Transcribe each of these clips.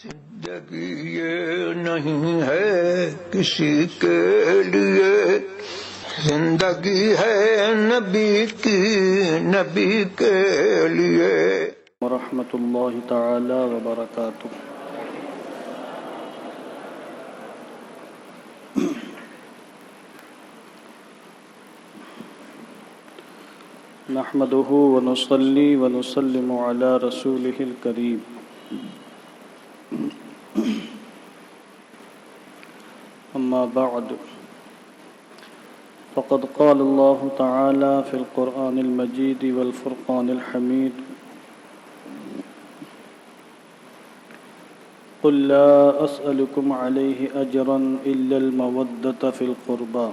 زندگی یہ نہیں ہے کسی کے لیے، زندگی ہے نبی کی، نبی کے لیے۔ ورحمۃ اللہ تعالی وبرکاتہ۔ نحمده ونصلي ونسلم على رسوله الكريم، أما بعد، فقد قال الله تعالى في القرآن المجيد والفرقان الحميد: قل لا أسألكم عليه أجرا إلا المودة في القربى.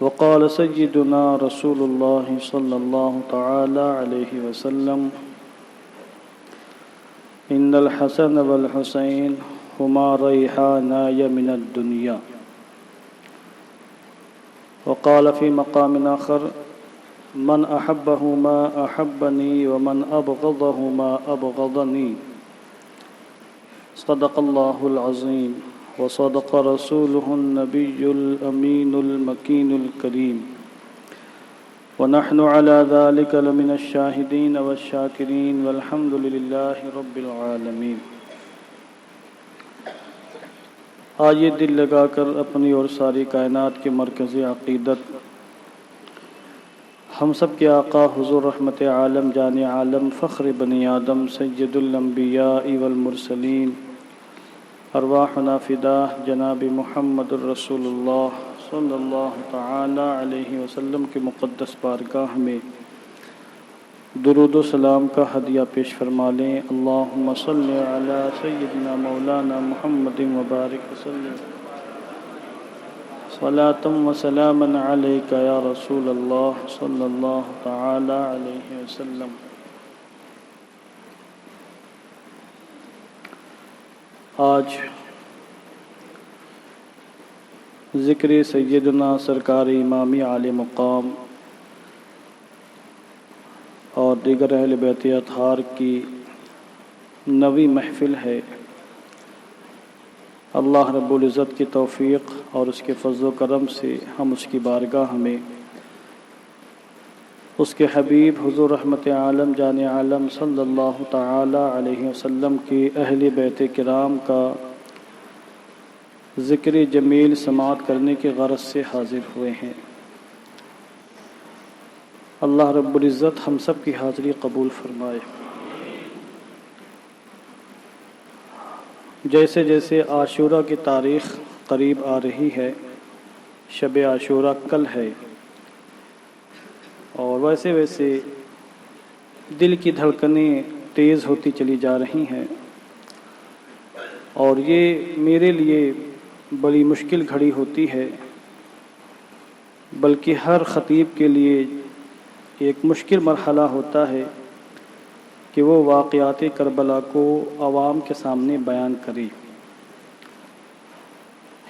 وقال سيدنا رسول الله صلى الله تعالى عليه وسلم: إن الحسن والحسين هما ريحاناي من الدنيا. وقال في مقام آخر: من أحبهما أحبني ومن أبغضهما أبغضني. صدق الله العظيم وصدق رسوله النبي الأمين المكين الكريم، ونحن على ذلك لمن الشاهدين والشاكرين والحمد لله رب العالمين۔ آئیے دل لگا کر اپنی اور ساری کائنات کے مرکز عقیدت، ہم سب کے آقا حضور رحمت عالم جان عالم فخر بنی آدم سید الانبیاء والمرسلین، ارواحنا فداہ جناب محمد الرسول اللہ صلی اللہ تعالی علیہ وسلم کے مقدس بارگاہ میں درود و سلام کا ہدیہ پیش فرما لیں۔ اللہم صلی علی سیدنا مولانا محمد وبارک وسلم، صلاۃ و سلاما علیک یا رسول اللہ صلی اللہ تعالی علیہ وسلم۔ آج ذکر سیدنا سرکار امامی عالی مقام اور دیگر اہل بیت اطہار کی نویں محفل ہے۔ اللہ رب العزت کی توفیق اور اس کے فضل و کرم سے ہم اس کی بارگاہ میں اس کے حبیب حضور رحمت عالم جان عالم صلی اللہ تعالی علیہ وسلم کی اہل بیت کرام کا ذکر جمیل سماعت کرنے کی غرض سے حاضر ہوئے ہیں۔ اللہ رب العزت ہم سب کی حاضری قبول فرمائے۔ جیسے جیسے عاشورہ کی تاریخ قریب آ رہی ہے، شب عاشورہ کل ہے، اور ویسے ویسے دل کی دھڑکنیں تیز ہوتی چلی جا رہی ہیں، اور یہ میرے لیے بڑی مشکل گھڑی ہوتی ہے، بلکہ ہر خطیب کے لیے ایک مشکل مرحلہ ہوتا ہے کہ وہ واقعات کربلا کو عوام کے سامنے بیان کرے۔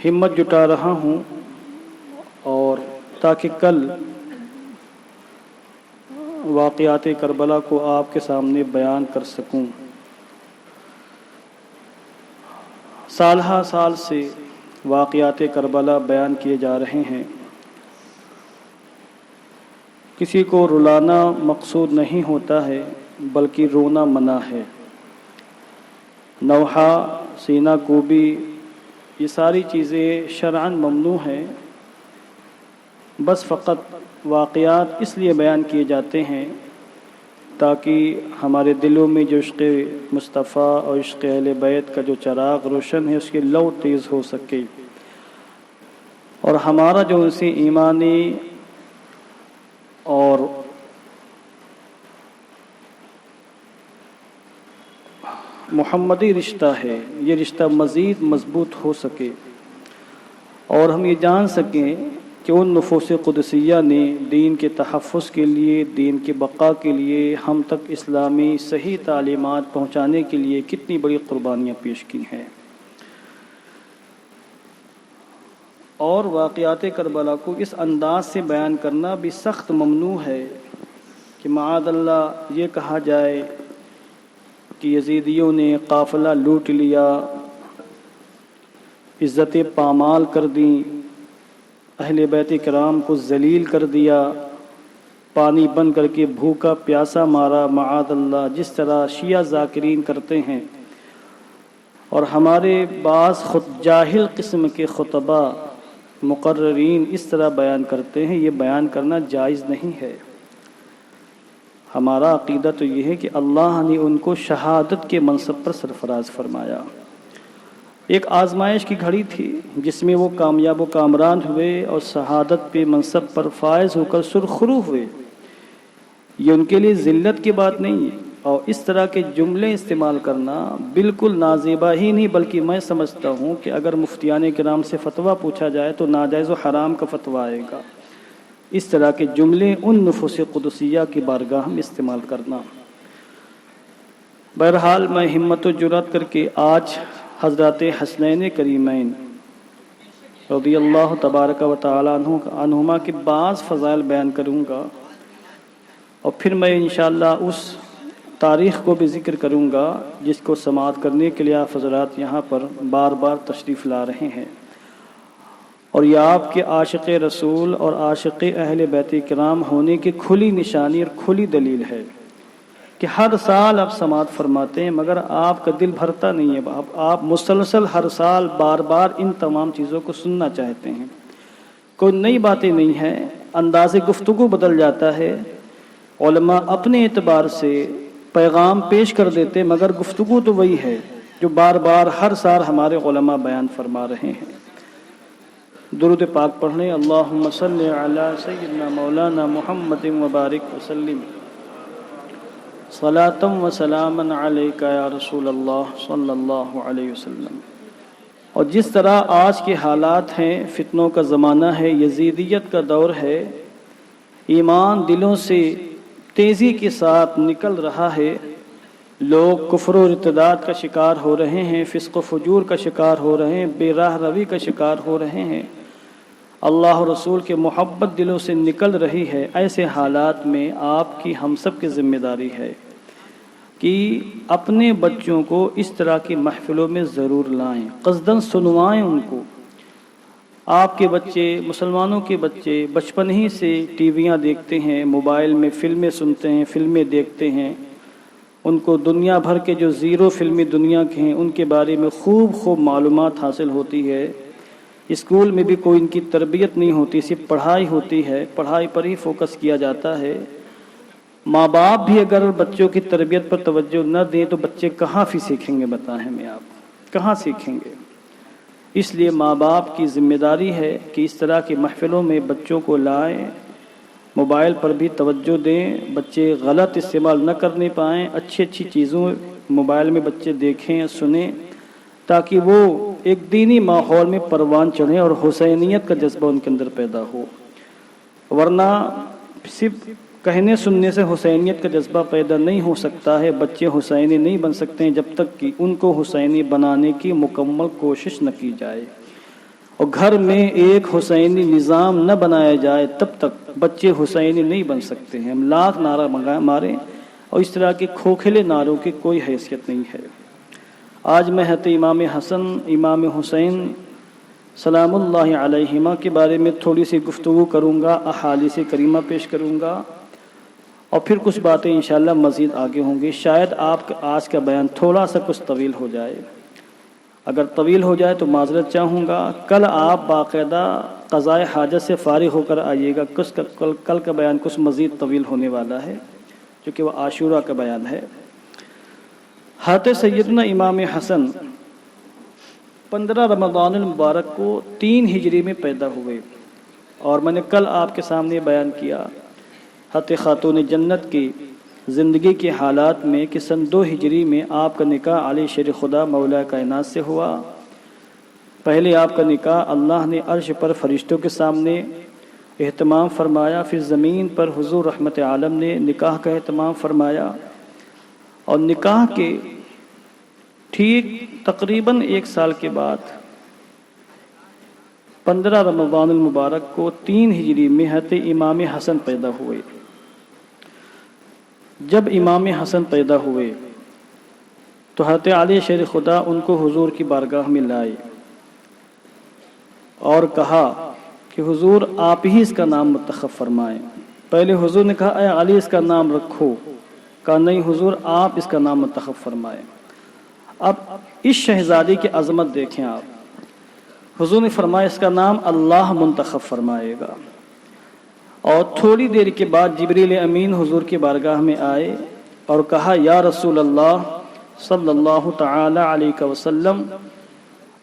ہمت جٹا رہا ہوں اور تاکہ کل واقعات کربلا کو آپ کے سامنے بیان کر سکوں۔ سال ہا سال سے واقعات کربلا بیان کیے جا رہے ہیں۔ کسی کو رلانا مقصود نہیں ہوتا ہے، بلکہ رونا منع ہے۔ نوحہ، سینہ کوبی، یہ ساری چیزیں شرعاً ممنوع ہیں، بس فقط واقعات اس لیے بیان کیے جاتے ہیں تاکہ ہمارے دلوں میں جو عشق مصطفیٰ اور عشق اہل بیت کا جو چراغ روشن ہے اس کی لو تیز ہو سکے، اور ہمارا جو ان سے ایمانی اور محمدی رشتہ ہے، یہ رشتہ مزید مضبوط ہو سکے، اور ہم یہ جان سکیں کہ ان نفوس قدسیہ نے دین کے تحفظ کے لیے، دین کی بقا کے لیے، ہم تک اسلامی صحیح تعلیمات پہنچانے کے لیے کتنی بڑی قربانیاں پیش کی ہیں۔ اور واقعات کربلا کو اس انداز سے بیان کرنا بھی سخت ممنوع ہے کہ معاذ اللہ یہ کہا جائے کہ یزیدیوں نے قافلہ لوٹ لیا، عزتیں پامال کر دیں، اہل بیت کرام کو ذلیل کر دیا، پانی بن کر کے بھوکا پیاسا مارا، معاذ اللہ، جس طرح شیعہ ذاکرین کرتے ہیں، اور ہمارے بعض خود جاہل قسم کے خطبہ مقررین اس طرح بیان کرتے ہیں، یہ بیان کرنا جائز نہیں ہے۔ ہمارا عقیدہ تو یہ ہے کہ اللہ نے ان کو شہادت کے منصب پر سرفراز فرمایا۔ ایک آزمائش کی گھڑی تھی جس میں وہ کامیاب و کامران ہوئے اور شہادت پہ منصب پر فائز ہو کر سرخرو ہوئے۔ یہ ان کے لیے ذلت کی بات نہیں ہے، اور اس طرح کے جملے استعمال کرنا بالکل نازیبا ہی نہیں، بلکہ میں سمجھتا ہوں کہ اگر مفتیان کرام سے فتویٰ پوچھا جائے تو ناجائز و حرام کا فتویٰ آئے گا۔ اس طرح کے جملے ان نفوس قدسیہ کی بارگاہ میں استعمال کرنا۔ بہرحال میں ہمت و جرات کر کے آج حضرات حسنین کریمین رضی اللہ تبارک و تعالی عنہما کے بعض فضائل بیان کروں گا، اور پھر میں انشاءاللہ اس تاریخ کو بھی ذکر کروں گا جس کو سماعت کرنے کے لیے آپ حضرات یہاں پر بار بار تشریف لا رہے ہیں، اور یہ آپ کے عاشق رسول اور عاشق اہل بیت کرام ہونے کی کھلی نشانی اور کھلی دلیل ہے کہ ہر سال آپ سماعت فرماتے ہیں، مگر آپ کا دل بھرتا نہیں ہے، آپ مسلسل ہر سال بار بار ان تمام چیزوں کو سننا چاہتے ہیں۔ کوئی نئی باتیں نہیں ہیں، انداز گفتگو بدل جاتا ہے، علماء اپنے اعتبار سے پیغام پیش کر دیتے، مگر گفتگو تو وہی ہے جو بار بار ہر سال ہمارے علماء بیان فرما رہے ہیں۔ درود پاک پڑھیں، اللہم صلی علی سیدنا مولانا محمد وبارک وسلم، صلاۃ و سلاما علیک یا رسول اللہ صلی اللہ علیہ وسلم۔ اور جس طرح آج کے حالات ہیں، فتنوں کا زمانہ ہے، یزیدیت کا دور ہے، ایمان دلوں سے تیزی کے ساتھ نکل رہا ہے، لوگ کفر و ارتداد کا شکار ہو رہے ہیں، فسق و فجور کا شکار ہو رہے ہیں، بے راہ روی کا شکار ہو رہے ہیں، اللہ و رسول کے محبت دلوں سے نکل رہی ہے۔ ایسے حالات میں آپ کی ہم سب کی ذمہ داری ہے کہ اپنے بچوں کو اس طرح کی محفلوں میں ضرور لائیں، قصداً سنوائیں ان کو۔ آپ کے بچے، مسلمانوں کے بچے بچپن ہی سے ٹی ویاں دیکھتے ہیں، موبائل میں فلمیں سنتے ہیں، فلمیں دیکھتے ہیں، ان کو دنیا بھر کے جو زیرو فلمی دنیا کے ہیں ان کے بارے میں خوب معلومات حاصل ہوتی ہے۔ اسکول میں بھی کوئی ان کی تربیت نہیں ہوتی، صرف پڑھائی ہوتی ہے، پڑھائی پر ہی فوکس کیا جاتا ہے۔ ماں باپ بھی اگر بچوں کی تربیت پر توجہ نہ دیں تو بچے کہاں سے سیکھیں گے؟ بتائیں ہمیں آپ، کہاں سیکھیں گے؟ اس لیے ماں باپ کی ذمہ داری ہے کہ اس طرح کی محفلوں میں بچوں کو لائیں، موبائل پر بھی توجہ دیں، بچے غلط استعمال نہ کرنے پائیں، اچھی چیزوں موبائل میں بچے دیکھیں، سنیں، تاکہ وہ ایک دینی ماحول میں پروان چڑھیں اور حسینیت کا جذبہ ان کے اندر پیدا ہو۔ ورنہ صرف کہنے سننے سے حسینیت کا جذبہ پیدا نہیں ہو سکتا ہے، بچے حسینی نہیں بن سکتے ہیں جب تک کہ ان کو حسینی بنانے کی مکمل کوشش نہ کی جائے، اور گھر میں ایک حسینی نظام نہ بنایا جائے تب تک بچے حسینی نہیں بن سکتے ہیں۔ ہم لاکھ نعرہ ماریں اور اس طرح کے کھوکھلے نعروں کی کوئی حیثیت نہیں ہے۔ آج میں حضرت امام حسن، امام حسین سلام اللہ علیہما کے بارے میں تھوڑی سی گفتگو کروں گا، احادیث کریمہ پیش کروں گا، اور پھر کچھ باتیں انشاءاللہ مزید آگے ہوں گی۔ شاید آپ کا آج کا بیان تھوڑا سا کچھ طویل ہو جائے، اگر طویل ہو جائے تو معذرت چاہوں گا۔ کل آپ باقاعدہ قضاء حاجت سے فارغ ہو کر آئیے گا، کل کا بیان کچھ مزید طویل ہونے والا ہے کیونکہ وہ عاشورہ کا بیان ہے۔ حضرت سیدنا امام حسن 15 رمضان المبارک کو 3 ہجری میں پیدا ہوئے، اور میں نے کل آپ کے سامنے بیان کیا حضرت خاتون جنت کی زندگی کے حالات میں کہ سن 2 ہجری میں آپ کا نکاح علی شیر خدا مولا کائنات سے ہوا۔ پہلے آپ کا نکاح اللہ نے عرش پر فرشتوں کے سامنے اہتمام فرمایا، پھر زمین پر حضور رحمت عالم نے نکاح کا اہتمام فرمایا، اور نکاح کے ٹھیک تقریباً 1 سال کے بعد 15 رمضان المبارک کو 3 ہجری میں حضرت امام حسن پیدا ہوئے۔ جب امام حسن پیدا ہوئے تو حضرت علی شیر خدا ان کو حضور کی بارگاہ میں لائے اور کہا کہ حضور آپ ہی اس کا نام منتخب فرمائیں۔ پہلے حضور نے کہا اے علی اس کا نام رکھو، کہا نہیں حضور آپ اس کا نام منتخب فرمائیں۔ اب اس شہزادی کی عظمت دیکھیں آپ، حضور نے فرمایا اس کا نام اللہ منتخب فرمائے گا۔ اور تھوڑی دیر کے بعد جبریل امین حضور کی بارگاہ میں آئے اور کہا یا رسول اللہ صلی اللہ تعالی علیہ وسلم،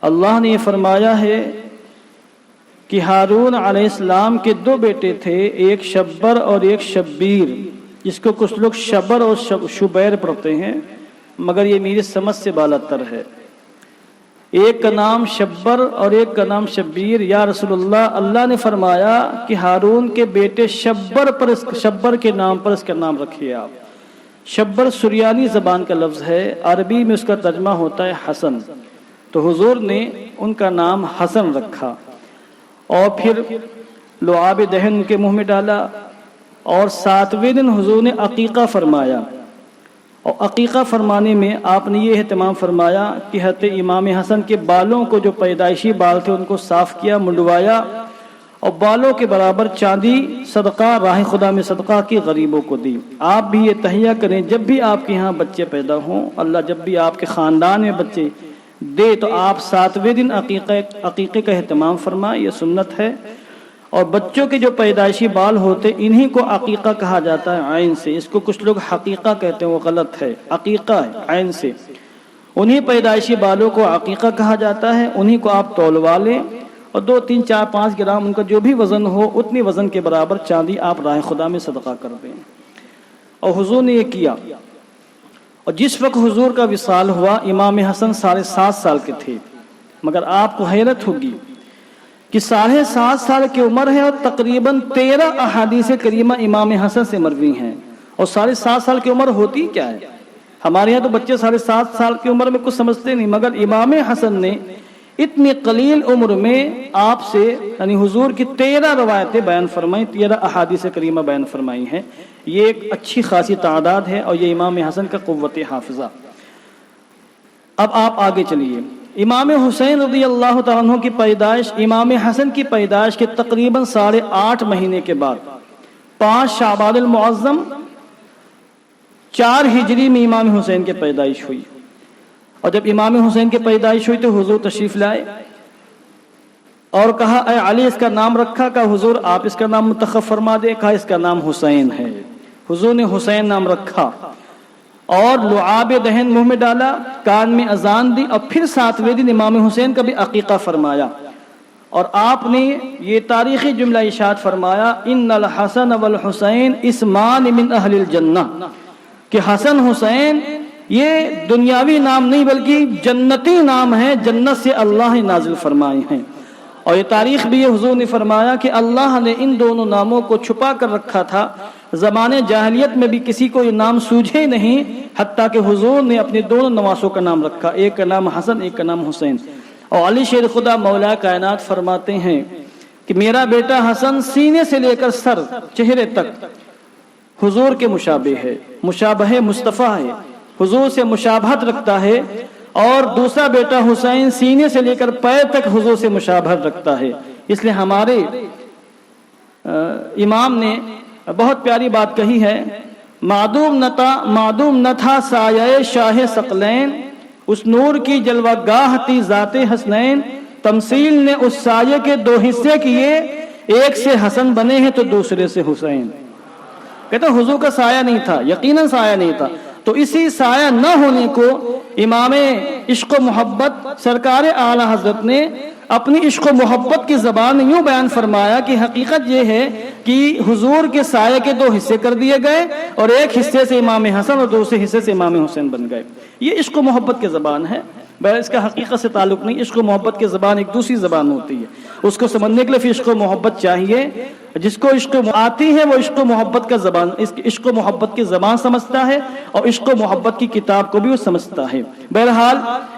اللہ نے یہ فرمایا ہے کہ ہارون علیہ السلام کے دو بیٹے تھے، ایک شبر اور ایک شبیر، جس کو کچھ لوگ شبر اور شبیر پڑھتے ہیں، مگر یہ میری سمجھ سے بالاتر ہے۔ ایک کا نام شبر اور ایک کا نام شبیر۔ یا رسول اللہ، اللہ نے فرمایا کہ ہارون کے بیٹے شبر کے نام پر اس کا نام رکھیے آپ۔ شبر سریانی زبان کا لفظ ہے، عربی میں اس کا ترجمہ ہوتا ہے حسن، تو حضور نے ان کا نام حسن رکھا۔ اور پھر لعاب دہن ان کے منہ میں ڈالا، اور 7ویں دن حضور نے عقیقہ فرمایا۔ اور عقیقہ فرمانے میں آپ نے یہ اہتمام فرمایا کہ حضرت امام حسن کے بالوں کو، جو پیدائشی بال تھے، ان کو صاف کیا، منڈوایا، اور بالوں کے برابر چاندی صدقہ راہ خدا میں صدقہ کی غریبوں کو دی۔ آپ بھی یہ تہیہ کریں، جب بھی آپ کے ہاں بچے پیدا ہوں، اللہ جب بھی آپ کے خاندان میں بچے دے تو آپ 7ویں دن عقیقے کا اہتمام فرمائیں، یہ سنت ہے۔ اور بچوں کے جو پیدائشی بال ہوتے انہی کو عقیقہ کہا جاتا ہے عین سے، اس کو کچھ لوگ حقیقہ کہتے ہیں، وہ غلط ہے، عقیقہ ہے عین سے۔ انہی پیدائشی بالوں کو عقیقہ کہا جاتا ہے، انہی کو آپ تولوا لیں، اور 2 3 4 5 گرام ان کا جو بھی وزن ہو اتنی وزن کے برابر چاندی آپ راہ خدا میں صدقہ کر دیں۔ اور حضور نے یہ کیا۔ اور جس وقت حضور کا وصال ہوا امام حسن 7.5 سال کے تھے، مگر آپ کو حیرت ہوگی کہ 7.5 سال کی عمر ہے اور تقریباً 13 احادیث کریمہ امام حسن سے مروی ہیں۔ اور 7.5 سال کی عمر ہوتی کیا ہے؟ ہمارے یہاں تو بچے 7.5 سال کی عمر میں کچھ سمجھتے نہیں، مگر امام حسن نے اتنی قلیل عمر میں آپ سے یعنی حضور کی 13 روایتیں بیان فرمائیں، 13 احادیث کریمہ بیان فرمائی ہیں۔ یہ ایک اچھی خاصی تعداد ہے، اور یہ امام حسن کا قوت حافظہ۔ اب آپ آگے چلیے۔ امام حسین رضی اللہ تعالیٰ عنہ کی پیدائش امام حسن کی پیدائش کے تقریباً 8.5 مہینے کے بعد 5 شعبان المعظم 4 ہجری میں امام حسین کی پیدائش ہوئی۔ اور جب امام حسین کی پیدائش ہوئی تو حضور تشریف لائے اور کہا اے علی اس کا نام رکھا، کہا حضور آپ اس کا نام منتخب فرما دے، کہا اس کا نام حسین ہے۔ حضور نے حسین نام رکھا اور لعاب دہن منہ میں ڈالا، کان میں اذان دی، اور پھر 7ویں دن امام حسین کا بھی عقیقہ فرمایا۔ اور آپ نے یہ تاریخی جملہ ارشاد فرمایا ان الحسن والحسین اسمان من اہل الجنہ، کہ حسن حسین یہ دنیاوی نام نہیں بلکہ جنتی نام ہے، جنت سے اللہ نازل فرمائے ہیں۔ اور یہ تاریخ بھی حضور نے فرمایا کہ اللہ نے ان دونوں ناموں کو چھپا کر رکھا تھا، زمانے جاہلیت میں بھی کسی کو یہ نام سوجھے نہیں، حتیٰ کہ حضور نے اپنے دونوں نواسوں کا نام رکھا، ایک کا نام حسن ایک کا نام حسین۔ اور علی شیر خدا مولا کائنات فرماتے ہیں کہ میرا بیٹا حسن سینے سے لے کر سر چہرے تک حضور کے مشابہ ہے، مشابہ مصطفیٰ ہے، حضور سے مشابہت رکھتا ہے، اور دوسرا بیٹا حسین سینے سے لے کر پیر تک حضور سے مشابہت رکھتا ہے۔ اس لیے ہمارے امام نے بہت پیاری بات کہی ہے، معدوم نہ تھا سایہ شاہ ثقلین، اس نور کی جلوہ گاہ تھی ذات حسنین، تمثیل نے اس سایہ کے 2 حصے کیے، ایک سے حسن بنے ہیں تو دوسرے سے حسین۔ کہتے ہیں حضور کا سایہ نہیں تھا، یقیناً سایہ نہیں تھا، تو اسی سایہ نہ ہونے کو امام عشق و محبت سرکار اعلی حضرت نے اپنی عشق و محبت کی زبان میں یوں بیان فرمایا کہ حقیقت یہ ہے کہ حضور کے سایہ کے 2 حصے کر دیے گئے، اور ایک حصے سے امام حسن اور دوسرے حصے سے امام حسین بن گئے۔ یہ عشق و محبت کی زبان ہے، بہر اس کا حقیقت سے تعلق نہیں۔ عشق و محبت کی زبان ایک دوسری زبان ہوتی ہے، اس کو سمجھنے کے لیے پھر عشق و محبت چاہیے۔ جس کو عشق آتی ہے وہ عشق و محبت کا زبان، عشق و محبت کی زبان سمجھتا ہے اور عشق و محبت کی کتاب کو بھی وہ سمجھتا ہے۔ بہرحال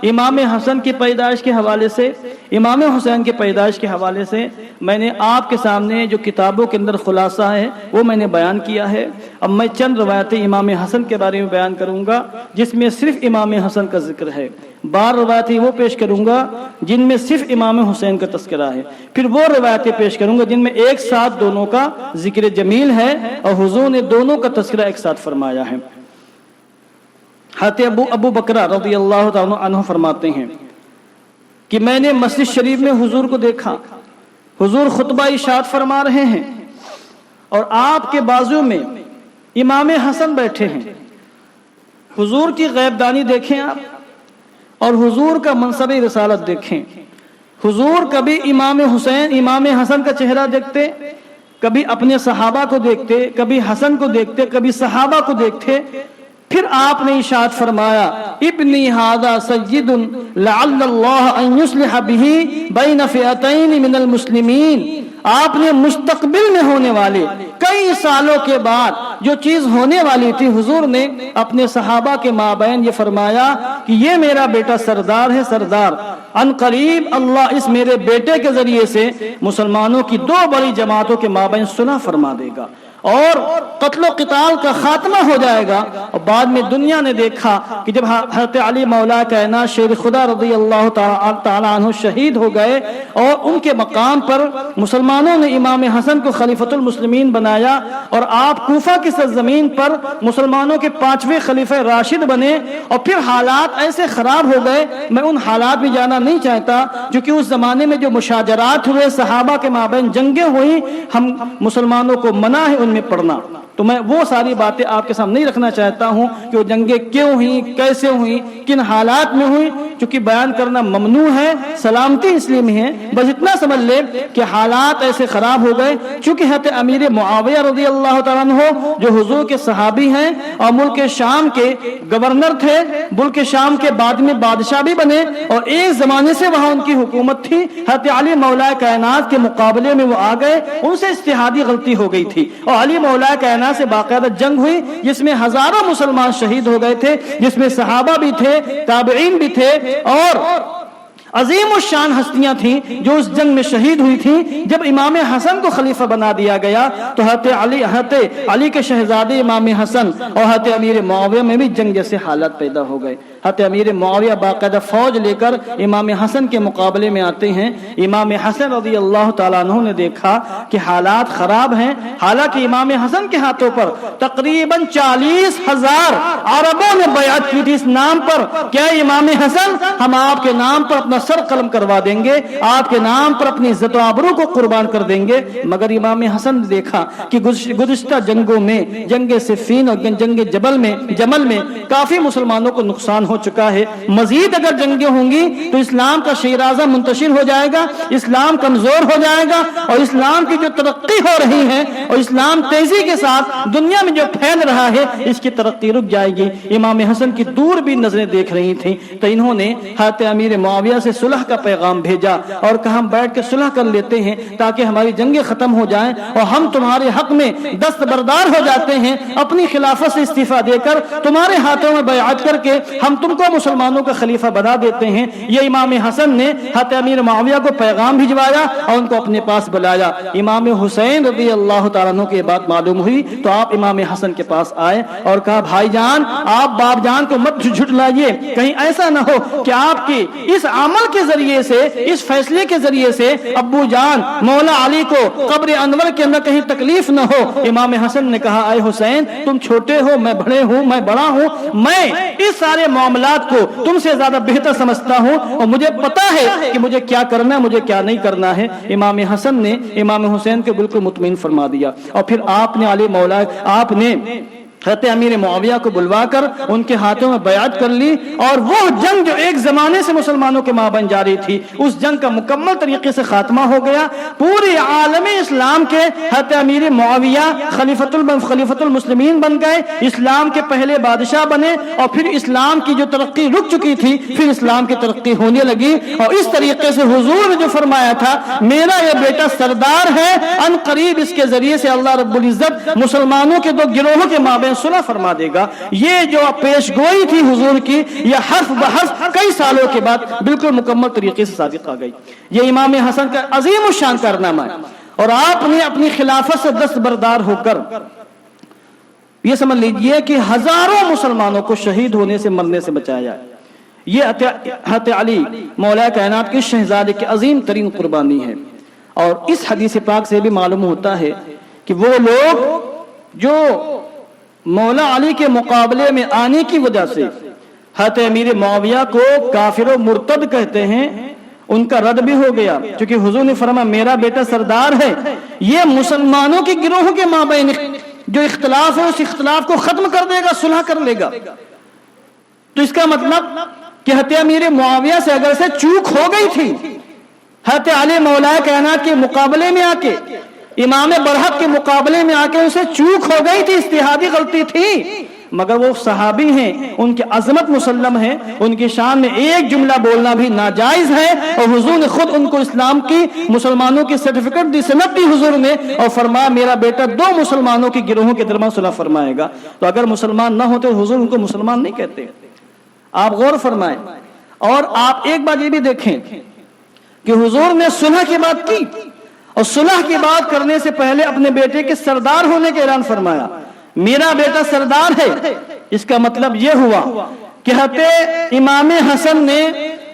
امام حسن کی پیدائش کے حوالے سے، امام حسین کی پیدائش کے حوالے سے میں نے آپ کے سامنے جو کتابوں کے اندر خلاصہ ہے وہ میں نے بیان کیا ہے۔ اب میں چند روایتیں امام حسن کے بارے میں بیان کروں گا جس میں صرف امام حسن کا ذکر ہے، بار روایتیں وہ پیش کروں گا جن میں صرف امام حسین کا تذکرہ ہے، پھر وہ روایتیں پیش کروں گا جن میں ایک ساتھ دونوں کا ذکر جمیل ہے اور حضور نے دونوں کا تذکرہ ایک ساتھ فرمایا ہے۔ حضرت ابو بکرہ رضی اللہ تعالیٰ عنہ فرماتے ہیں کہ میں نے مسجد شریف میں حضور کو دیکھا، حضور خطبہ ارشاد فرما رہے ہیں اور آپ کے بازو میں امام حسن بیٹھے ہیں۔ حضور کی غیب دانی دیکھیں آپ اور حضور کا منصب رسالت دیکھیں۔ حضور کبھی امام حسین، امام حسن کا چہرہ دیکھتے، کبھی اپنے صحابہ کو دیکھتے، کبھی حسن کو دیکھتے، کبھی صحابہ کو دیکھتے، پھر آپ نے ارشاد فرمایا ابنی ھذا سید لعل اللہ ان یصلح بہ بین فئتین من المسلمین۔ آپ نے مستقبل میں ہونے والے کئی سالوں کے بعد جو چیز ہونے والی تھی، حضور نے اپنے صحابہ کے مابین یہ فرمایا کہ یہ میرا بیٹا سردار ہے، سردار ان قریب اللہ اس میرے بیٹے کے ذریعے سے مسلمانوں کی دو بڑی جماعتوں کے مابین صلح فرما دے گا اور قتل و قتال کا خاتمہ ہو جائے گا۔ اور بعد میں دنیا نے دیکھا کہ جب حضرت علی مولا کائنات شیر خدا رضی اللہ تعالیٰ عنہ شہید ہو گئے اور ان کے مقام پر مسلمانوں نے امام حسن کو خلیفۃ المسلمین بنایا اور آپ کوفہ کی سرزمین پر مسلمانوں کے 5ویں خلیفہ راشد بنے، اور پھر حالات ایسے خراب ہو گئے، میں ان حالات میں جانا نہیں چاہتا کیونکہ اس زمانے میں جو مشاجرات ہوئے، صحابہ کے مابین جنگیں ہوئی، ہم مسلمانوں کو منع ہے ان میں پڑھنا، تو میں وہ ساری باتیں آپ کے سامنے نہیں رکھنا چاہتا ہوں کہ وہ جنگیں کیوں ہوئیں، کیسے ہوئیں، کن حالات میں ہوئیں، چونکہ بیان کرنا ممنوع ہے، سلامتی اس لیے میں ہے، بس اتنا سمجھ لے کہ حالات ایسے خراب ہو گئے چونکہ حضرت امیر معاویہ رضی اللہ تعالیٰ عنہ جو حضور کے صحابی ہیں اور ملک شام کے گورنر تھے، ملک شام کے بعد میں بادشاہ بھی بنے اور ایک زمانے سے وہاں ان کی حکومت تھی، حضرت علی مولا کائنات کے مقابلے میں وہ آ گئے، ان سے اجتہادی غلطی ہو گئی تھی اور علی مولا کائنات سے باقاعدہ جنگ ہوئی جس میں ہزاروں مسلمان شہید ہو گئے تھے، جس میں صحابہ بھی تھے، تابعین بھی تھے اور عظیم الشان ہستیاں تھیں جو اس جنگ میں شہید ہوئی تھیں۔ جب امام حسن کو خلیفہ بنا دیا گیا تو حضرت علی کے شہزادے امام حسن اور حضرت امیر معاویہ میں بھی جنگ جیسے حالات پیدا ہو گئے۔ حضرت امیر معاویہ باقاعدہ فوج لے کر امام حسن کے مقابلے میں آتے ہیں۔ امام حسن رضی اللہ تعالیٰ عنہ نے دیکھا کہ حالات خراب ہیں، حالانکہ امام حسن کے ہاتھوں پر تقریباً 40,000 عربوں نے بیعت کی تھی اس نام پر، کیا امام حسن ہم آپ کے نام پر اپنا سر قلم کروا دیں گے، آپ کے نام پر اپنی عزت و آبرو کو قربان کر دیں گے، مگر امام حسن نے دیکھا کہ گزشتہ جنگوں میں، جنگ صفین اور جنگ جمل میں کافی مسلمانوں کو نقصان ہو چکا ہے، مزید اگر جنگیں ہوں گی تو اسلام کا شیرازہ منتشر ہو جائے گا، اسلام کمزور ہو جائے گا اور اسلام کی جو ترقی ہو رہی ہے اور اسلام تیزی کے ساتھ دنیا میں جو پھیل رہا ہے اس کی ترقی رک جائے گی۔ امام حسن کی دور بھی نظریں دیکھ رہی تھیں تو انہوں نے حضرت امیر معاویہ سے صلح کا پیغام بھیجا اور کہا ہم بیٹھ کے صلح کر لیتے ہیں تاکہ ہماری جنگیں ختم ہو جائیں اور ہم تمہارے حق میں دستبردار ہو جاتے ہیں، اپنی خلافت سے استعفیٰ دے کر تمہارے ہاتھوں میں بیعت کر کے ہم تم کو مسلمانوں کا خلیفہ بنا دیتے ہیں۔ یہ امام حسن نے حضرت امیر معاویہ کو پیغام بھجوایا اور ان کو اپنے پاس بلایا۔ امام حسین رضی اللہ تعالیٰ عنہ کی بات معلوم ہوئی تو آپ امام حسن کے پاس آئے اور کہا بھائی جان آپ باپ جان کو مت جھٹلائیے، کہیں ایسا نہ ہو کہ آپ کی اس عمل کے ذریعے سے، اس فیصلے کے ذریعے سے ابو جان مولا علی کو قبر انور کے اندر کہیں تکلیف نہ ہو۔ امام حسن نے کہا اے حسین تم چھوٹے ہو، میں بڑے ہوں، میں بڑا ہوں، میں اس سارے معاملات کو تم سے زیادہ بہتر سمجھتا ہوں اور مجھے پتا ہے کہ مجھے کیا کرنا ہے، مجھے کیا نہیں کرنا ہے۔ امام حسن نے امام حسین کو بالکل مطمئن فرما دیا اور پھر آپ نے علی مولا حضرت امیر معاویہ کو بلوا کر ان کے ہاتھوں میں بیعت کر لی، اور وہ جنگ جو ایک زمانے سے مسلمانوں کے مابین جاری تھی، اس جنگ کا مکمل طریقے سے خاتمہ ہو گیا۔ پورے عالم اسلام کے حضرت امیر معاویہ خلیفۃ المسلمین بن گئے، اسلام کے پہلے بادشاہ بنے، اور پھر اسلام کی جو ترقی رک چکی تھی پھر اسلام کی ترقی ہونے لگی۔ اور اس طریقے سے حضور نے جو فرمایا تھا میرا یہ بیٹا سردار ہے، ان قریب اس کے ذریعے سے اللہ رب العزت مسلمانوں کے دو گروہوں کے مابین صلح فرما دے گا۔ یہ جو پیش گوئی تھی حضور کی، یہ حرف بحرف کئی سالوں کے بعد بالکل مکمل طریقے سے صادق آ گئی۔ یہ امام حسن کا عظیم الشان کارنامہ ہے، اور آپ نے اپنی خلافت سے دستبردار ہو کر یہ سمجھ لیجئے کہ ہزاروں مسلمانوں کو شہید ہونے سے، مرنے سے بچایا ہے۔ یہ حضرت علی مولا کائنات کے شہزادے کی عظیم ترین قربانی ہے۔ اور اس حدیث پاک سے بھی معلوم ہوتا ہے کہ وہ لوگ جو مولا علی کے مقابلے میں آنے کی وجہ سے حضرت امیر معاویہ کو کافر و مرتد کہتے ہیں، ان کا رد بھی ہو گیا، کیونکہ حضور نے فرمایا میرا بیٹا سردار ہے، یہ مسلمانوں کے گروہوں کے مابین جو اختلاف ہے اس اختلاف کو ختم کر دے گا، صلح کر لے گا۔ تو اس کا مطلب کہ حضرت امیر معاویہ سے اگر سے چوک ہو گئی تھی، حضرت علی مولا کائنات کے مقابلے میں آ کے، امام برحق کے مقابلے میں آ کے اسے چوک ہو گئی تھی، اجتہادی غلطی تھی، مگر وہ صحابی ہیں، ان کی عظمت مسلم ہے، ان کی شان میں ایک جملہ بولنا بھی ناجائز ہے، اور حضور نے خود ان کو اسلام کی، مسلمانوں کی سرٹیفکیٹ دی، سند دی حضور نے، اور فرمایا میرا بیٹا دو مسلمانوں کے گروہوں کے درمیان صلح فرمائے گا۔ تو اگر مسلمان نہ ہوتے حضور ان کو مسلمان نہیں کہتے۔ آپ غور فرمائیں، اور آپ ایک بات یہ بھی دیکھیں کہ حضور نے صلح کی بات کی، اور صلح کی بات کرنے سے پہلے اپنے بیٹے کے سردار ہونے کا اعلان فرمایا، میرا بیٹا سردار ہے۔ اس کا مطلب یہ ہوا کہ حضرت امام حسن نے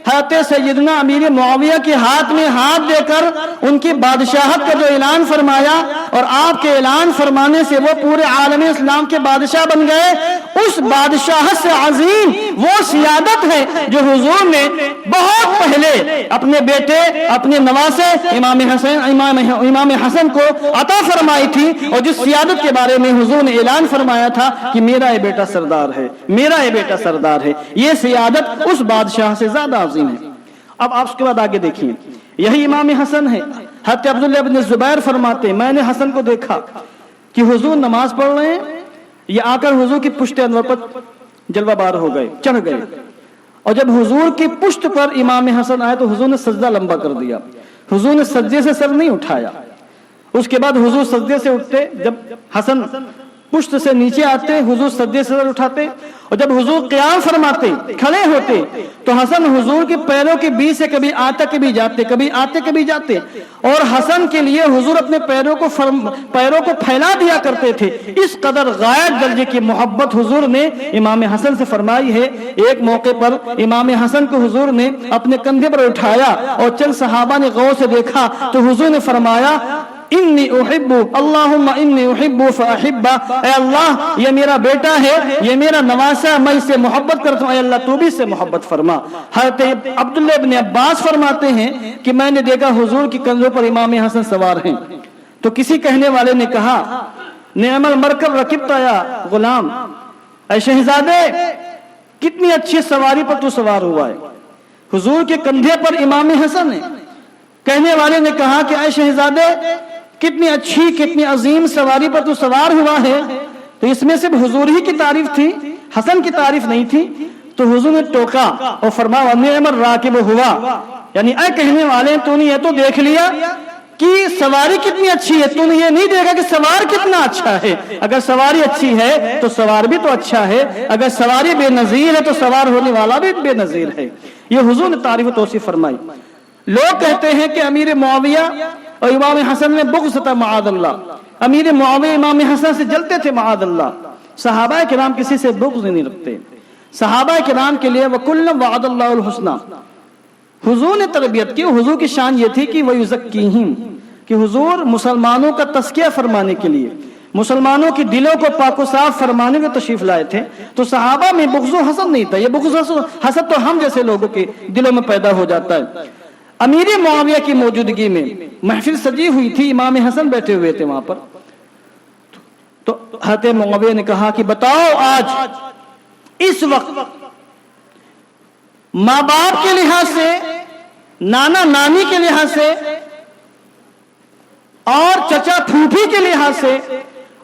حضرت سیدنا امیر معاویہ کے ہاتھ میں ہاتھ دے کر ان کی بادشاہت کا جو اعلان فرمایا، اور آپ کے اعلان فرمانے سے وہ پورے عالم اسلام کے بادشاہ بن گئے، اس بادشاہت سے عظیم وہ سیادت ہے جو حضور نے بہت پہلے اپنے بیٹے، اپنے نواسے امام حسن کو عطا فرمائی تھی، اور جس سیادت کے بارے میں حضور نے اعلان فرمایا تھا کہ میرا یہ بیٹا سردار ہے، میرا یہ بیٹا سردار ہے، یہ سیادت اس بادشاہ سے زیادہ عظیم ہے۔ اب آپ اس کے بعد آگے دیکھیں، یہی امام حسن ہے، حضرت عبداللہ بن زبیر فرماتے ہیں میں نے حسن کو دیکھا کہ حضور نماز پڑھ رہے ہیں، یہ آ کر حضور کی پشت انور پر جلوہ بار ہو گئے، چڑھ گئے، اور جب حضور کی پشت پر امام حسن آئے تو حضور نے سجدہ لمبا کر دیا، حضور نے سجدے سے سر نہیں اٹھایا۔ اس کے بعد حضور سجدے سے اٹھتے، جب حسن پشت سے نیچے آتے حضور سجدے سے سر اٹھاتے، اور جب حضور قیام فرماتے، کھڑے ہوتے، تو حسن حضور کے پیروں کے بیچ سے کبھی آتے کبھی جاتے، کبھی آتے کبھی جاتے، اور حسن کے لیے حضور اپنے پیروں کو پھیلا دیا کرتے تھے۔ اس قدر غائب درجے کی محبت حضور نے امام حسن سے فرمائی ہے۔ ایک موقع پر امام حسن کو حضور نے اپنے کندھے پر اٹھایا، اور چند صحابہ نے غور سے دیکھا تو حضور نے فرمایا انی احب اللہم انی احب فاحب، اے اللہ یہ میرا بیٹا ہے، یہ میرا نواسا، میں اس سے محبت کرتا ہوں، اے اللہ تو بھی اس سے محبت فرما۔ حضرت عبداللہ بن عباس فرماتے ہیں کہ میں نے دیکھا حضور کی کندھوں پر امام حسن سوار ہیں، تو کسی کہنے والے نے کہا نعم المرکب رکبت یا غلام، اے شہزادے کتنی اچھی سواری پر تو سوار ہوا ہے۔ حضور کے کندھے پر امام حسن ہے۔ کہنے والے نے کہا کہ اے شہزادے کتنی اچھی کتنی عظیم سواری پر تو سوار ہوا ہے، تو اس میں صرف حضور ہی کی تعریف تھی، حسن کی تعریف نہیں تھی۔ تو حضور نے ٹوکا اور فرمایا نعم الراکب ہوا، یعنی اے کہنے والے تو نے یہ تو دیکھ لیا کہ سواری کتنی اچھی ہے، تو نے یہ نہیں دیکھا کہ سوار کتنا اچھا ہے۔ اگر سواری اچھی ہے تو سوار بھی تو اچھا ہے، اگر سواری بے نظیر ہے تو سوار ہونے والا بھی بے نظیر ہے۔ یہ حضور نے تعریف و توصیف فرمائی۔ لوگ کہتے ہیں کہ امیر معاویہ اور امام حسن میں بغض تھا، معاذ اللہ، امیر معاویہ امام حسن سے جلتے تھے، معاذ اللہ۔ صحابہ کرام کسی سے بغض نہیں رکھتے، صحابہ کرام کے لیے وَكُلًّا وَعَدَ اللَّهُ الْحُسْنَى۔ حضور نے تربیت کی، حضور کی شان یہ تھی کہ وَيُزَكِّيهِمْ، کہ حضور مسلمانوں کا تزکیہ فرمانے کے لیے، مسلمانوں کی دلوں کو پاک و صاف فرمانے میں تشریف لائے تھے۔ تو صحابہ میں بغض و حسد نہیں تھا، یہ بغض و حسد تو ہم جیسے لوگوں کے دلوں میں پیدا ہو جاتا ہے۔ امیر معاویہ کی موجودگی میں محفل سجی ہوئی تھی، امام حسن بیٹھے ہوئے تھے وہاں پر، تو حضرت معاویہ نے کہا کہ بتاؤ آج اس وقت ماں باپ کے لحاظ سے، نانا نانی کے لحاظ سے اور چچا پھوپھی کے لحاظ سے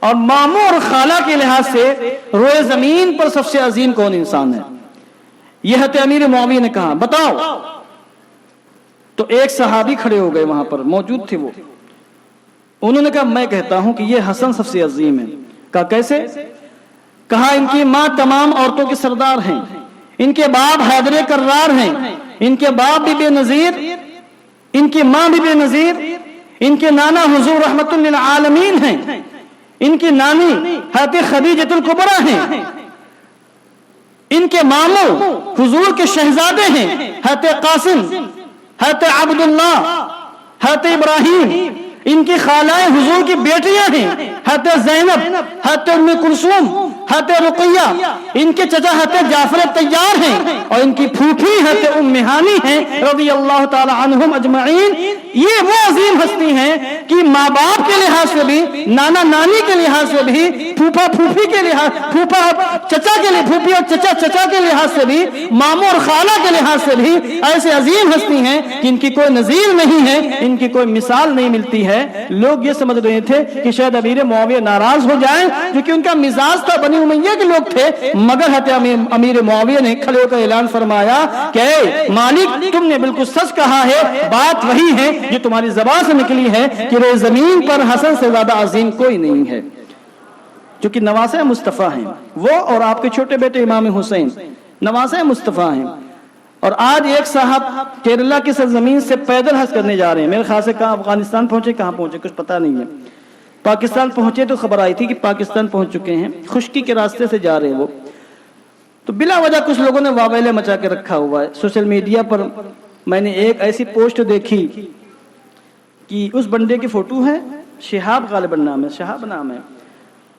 اور ماموں اور خالہ کے لحاظ سے روئے زمین پر سب سے عظیم کون انسان ہے؟ یہ حضرت امیر معاویہ نے کہا بتاؤ. تو ایک صحابی کھڑے ہو گئے، وہاں پر موجود تھے وہ. انہوں نے کہا میں کہتا ہوں کہ یہ حسن سب سے عظیم ہے. کہا کیسے؟ کہا ان کی ماں تمام عورتوں کے سردار ہیں، ان کے باپ حیدر کرار ہیں، ان کے باپ بھی بے نظیر، ان کی ماں بھی بے نظیر، ان کے نانا حضور رحمت للعالمین ہیں، ان کی نانی حضرت خدیجۃ الکبریٰ ہیں، ان کے ماموں حضور کے شہزادے ہیں حضرت قاسم، حضرت عبداللہ، حضرت ابراہیم، ان کی خالائیں حضور کی بیٹیاں ہیں حضرت زینب، حضرت ام کلثوم، حضرت رقیہ، ان کے چچا حضرت جعفر طیار ہیں اور ان کی پھوپھی حضرت ام ہانی ہیں رضی اللہ تعالی عنہم اجمعین. یہ وہ عظیم ہستی ہیں کہ ماں باپ کے لحاظ سے بھی، نانا نانی کے لحاظ سے بھی، پھوپھا پھوپھی کے لحاظ، پھوپھا چچا کے لیے، پھوپھی اور چچا چچا کے لحاظ سے بھی، ماموں اور خالہ کے لحاظ سے بھی ایسے عظیم ہستی ہیں کہ ان کی کوئی نظیر نہیں ہے، ان کی کوئی مثال نہیں ملتی ہے. لوگ یہ سمجھ رہے تھے کہ شاید امیر معاویہ ناراض ہو جائیں کیونکہ ان کا مزاج تھا، بنی امیہ کے لوگ تھے. مگر حضرت امیر معاویہ نے کھڑے ہو کر اعلان فرمایا کہ مالک تم نے بالکل سچ کہا ہے، بات وہی ہے جو تمہاری زبان سے نکلی ہے کہ روئے زمین پر حسن سے زیادہ عظیم کوئی نہیں ہے. جو کہ نواسہ مصطفیٰ ہیں، وہ اور آپ کے چھوٹے بیٹے امام حسین نواسہ مصطفیٰ ہیں. اور آج ایک صاحب کیرلا کی سرزمین سے پیدل حج کرنے جا رہے ہیں. میرے خیال سے کہاں افغانستان پہنچے، کہاں پہنچے کچھ پتہ نہیں ہے. پاکستان پہنچے تو خبر آئی تھی کہ پاکستان پہنچ چکے ہیں، خشکی کے راستے سے جا رہے ہیں وہ. تو بلا وجہ کچھ لوگوں نے واویلے مچا کے رکھا ہوا ہے. سوشل میڈیا پر میں نے ایک ایسی پوسٹ دیکھی کہ اس بندے کی فوٹو ہے، شہاب غالباً نام ہے، شہاب نام ہے،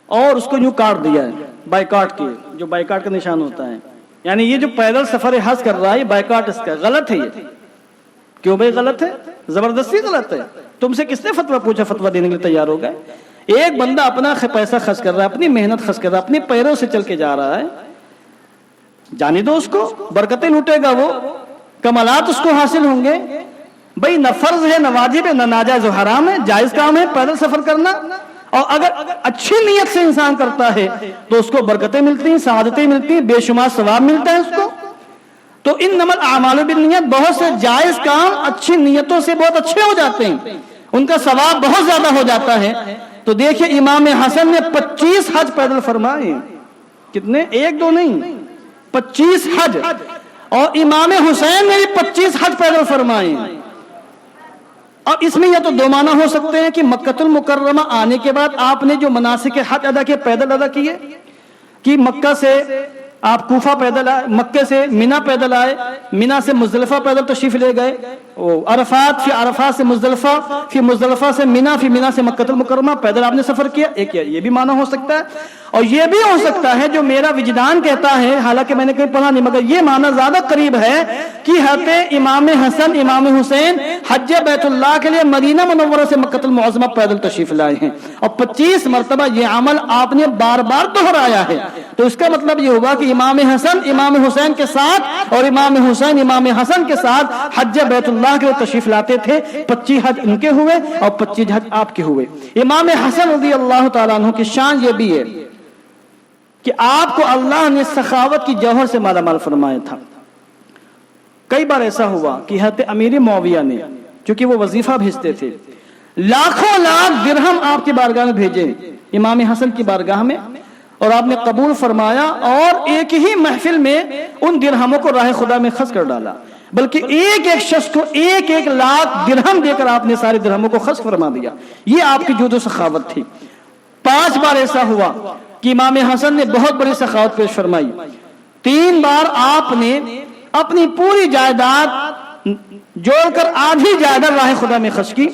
اور اس کو یوں کاٹ دیا ہے بائیکاٹ کے، جو بائیکاٹ کا نشان ہوتا ہے. یعنی یہ جو پیدل سفر حج کر رہا ہے، بائیکاٹ اس کا غلط ہے. یہ کیوں بھائی غلط ہے؟ زبردستی غلط ہے. تم سے کس نے فتویٰ پوچھا؟ فتویٰ دینے کے لیے تیار ہو گئے. ایک بندہ اپنا پیسہ خرچ کر رہا ہے، اپنی محنت خرچ کر رہا ہے، اپنے پیروں سے چل کے جا رہا ہے، جانے دو اس کو، برکتیں لوٹے گا وہ، کمالات اس کو حاصل ہوں گے. بھائی نہ فرض ہے، نہ واجب ہے، نہ ناجائز و حرام ہے، جائز کام ہے پیدل سفر کرنا. اور اگر اچھی نیت سے انسان کرتا ہے تو اس کو برکتیں ملتی ہیں، سعادتیں ملتی ہیں، بے شمار ثواب ملتا ہے اس کو. تو انما الاعمال بالنیات، بہت سے جائز کام اچھی نیتوں سے بہت اچھے ہو جاتے ہیں، ان کا ثواب بہت زیادہ ہو جاتا ہے. تو دیکھیے امام حسن نے 25 حج پیدل فرمائے. کتنے؟ ایک دو نہیں، 25 حج. اور امام حسین نے بھی 25 حج پیدل فرمائے. اور اس میں یا تو دو معنی ہو سکتے ہیں کہ مکہ المکرمہ آنے کے بعد آپ نے جو مناسک حج ادا کیے، پیدل ادا کیے، کہ مکہ سے آپ کوفہ پیدل آئے، مکہ سے مینا پیدل آئے، مینا سے مزدلفہ پیدل تشریف لے گئے، عرفات، پھر عرفات سے مزدلفہ، پھر مزدلفہ سے مینا، پھر مینا سے مکہ المکرمہ پیدل آپ نے سفر کیا. ایک یہ بھی معنی ہو سکتا ہے. اور یہ بھی ہو سکتا ہے جو میرا وجدان کہتا ہے، حالانکہ میں نے کہیں پڑھا نہیں، مگر یہ معنی زیادہ قریب ہے کہ حضرت امام حسن امام حسین حج بیت اللہ کے لیے مدینہ منورہ سے مکہ المعظمہ پیدل تشریف لائے ہیں، اور 25 مرتبہ یہ عمل آپ نے بار بار دہرایا ہے. تو اس کا مطلب یہ ہوا کہ امام حسن امام حسین کے ساتھ اور امام حسین امام حسن کے ساتھ حج بیت اللہ کے لیے تشریف لاتے تھے. 25 حج ان کے ہوئے اور 25 حج آپ کے ہوئے. امام حسن رضی اللہ تعالیٰ عنہ کی شان یہ بھی ہے کہ آپ کو اللہ نے سخاوت کی جوہر سے مالا مال فرمایا تھا. کئی بار ایسا ہوا کہ حضرت امیر معاویہ نے، چونکہ وہ وظیفہ بھیجتے تھے، لاکھوں لاکھ درہم آپ کی بارگاہ میں بھیجے امام حسن کی بارگاہ میں، اور آپ نے قبول فرمایا اور ایک ہی محفل میں ان درہموں کو راہ خدا میں خرچ کر ڈالا. بلکہ ایک ایک شخص کو 1-1 لاکھ درہم دے کر آپ نے سارے درہموں کو خرچ فرما دیا. یہ آپ کی جود و سخاوت تھی. 5 بار ایسا ہوا کہ امام حسن نے بہت بڑی سخاوت پیش فرمائی. 3 بار آپ نے اپنی پوری جائیداد جوڑ کر آدھی جائیداد راہ خدا میں خرچ کی،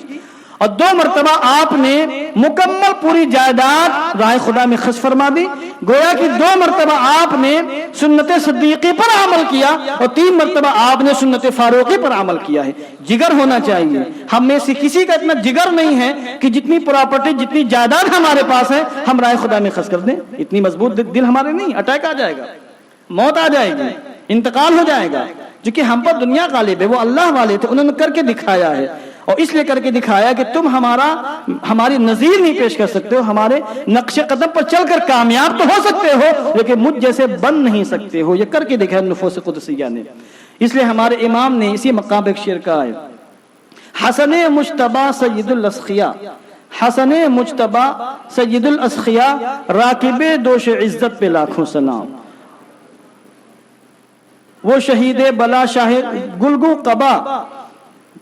اور 2 مرتبہ آپ نے مکمل پوری جائیداد راہ خدا میں خرچ فرما دی. گویا کہ 2 مرتبہ آپ نے سنت صدیقی پر عمل کیا اور 3 مرتبہ آپ نے سنت فاروقی پر عمل کیا ہے. جگر ہونا چاہیے. ہم میں سے کسی کا اتنا جگر نہیں ہے کہ جتنی پراپرٹی جتنی جائیداد ہمارے پاس ہے ہم راہ خدا میں خرچ کر دیں. اتنی مضبوط دل ہمارے نہیں. اٹیک آ جائے گا, موت آ جائے گی, انتقال ہو جائے گا. جو کہ ہم پر دنیا غالب ہے, وہ اللہ والے تھے, انہوں نے کر کے دکھایا ہے. اور اس لیے کر کے دکھایا کہ تم ہماری نظیر نہیں پیش کر سکتے ہو, ہمارے نقش قدم پر چل کر کامیاب تو ہو سکتے ہو لیکن مجھ جیسے بن نہیں سکتے ہو. یہ کر کے دکھایا نفوس قدسیہ نے. اس لیے ہمارے امام نے اسی مقام ایک شعر کہا ہے, حسن مجتبی سید الاسخیاء, حسن مجتبی سید الاسخیاء, راکب دوش عزت پہ لاکھوں سلام. وہ شہید بلا شاہ گلگو قبا,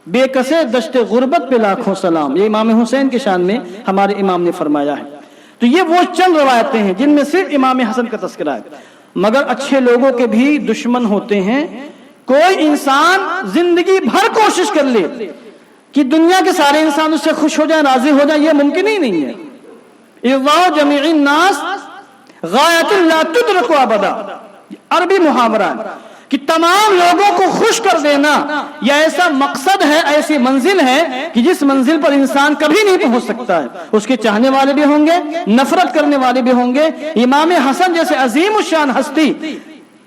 بے کسے دشت غربت پہ لاکھوں سلام. یہ امام حسین کے شان میں ہمارے امام نے فرمایا ہے. تو یہ وہ چند روایتیں ہیں جن میں صرف امام حسن کا تذکرہ ہے. مگر اچھے لوگوں کے بھی دشمن ہوتے ہیں. کوئی انسان زندگی بھر کوشش کر لے کہ دنیا کے سارے انسان اس سے خوش ہو جائیں, راضی ہو جائیں, یہ ممکن ہی نہیں ہے. ارضاء جمیع الناس غایت لا تدرک ابدا, عربی محاورہ ہے کہ تمام لوگوں کو خوش کر دینا یہ ایسا مقصد ہے, ایسی منزل ہے کہ جس منزل پر انسان کبھی نہیں پہنچ سکتا ہے. اس کے چاہنے والے بھی ہوں گے, نفرت کرنے والے بھی ہوں گے. امام حسن جیسے عظیم الشان ہستی,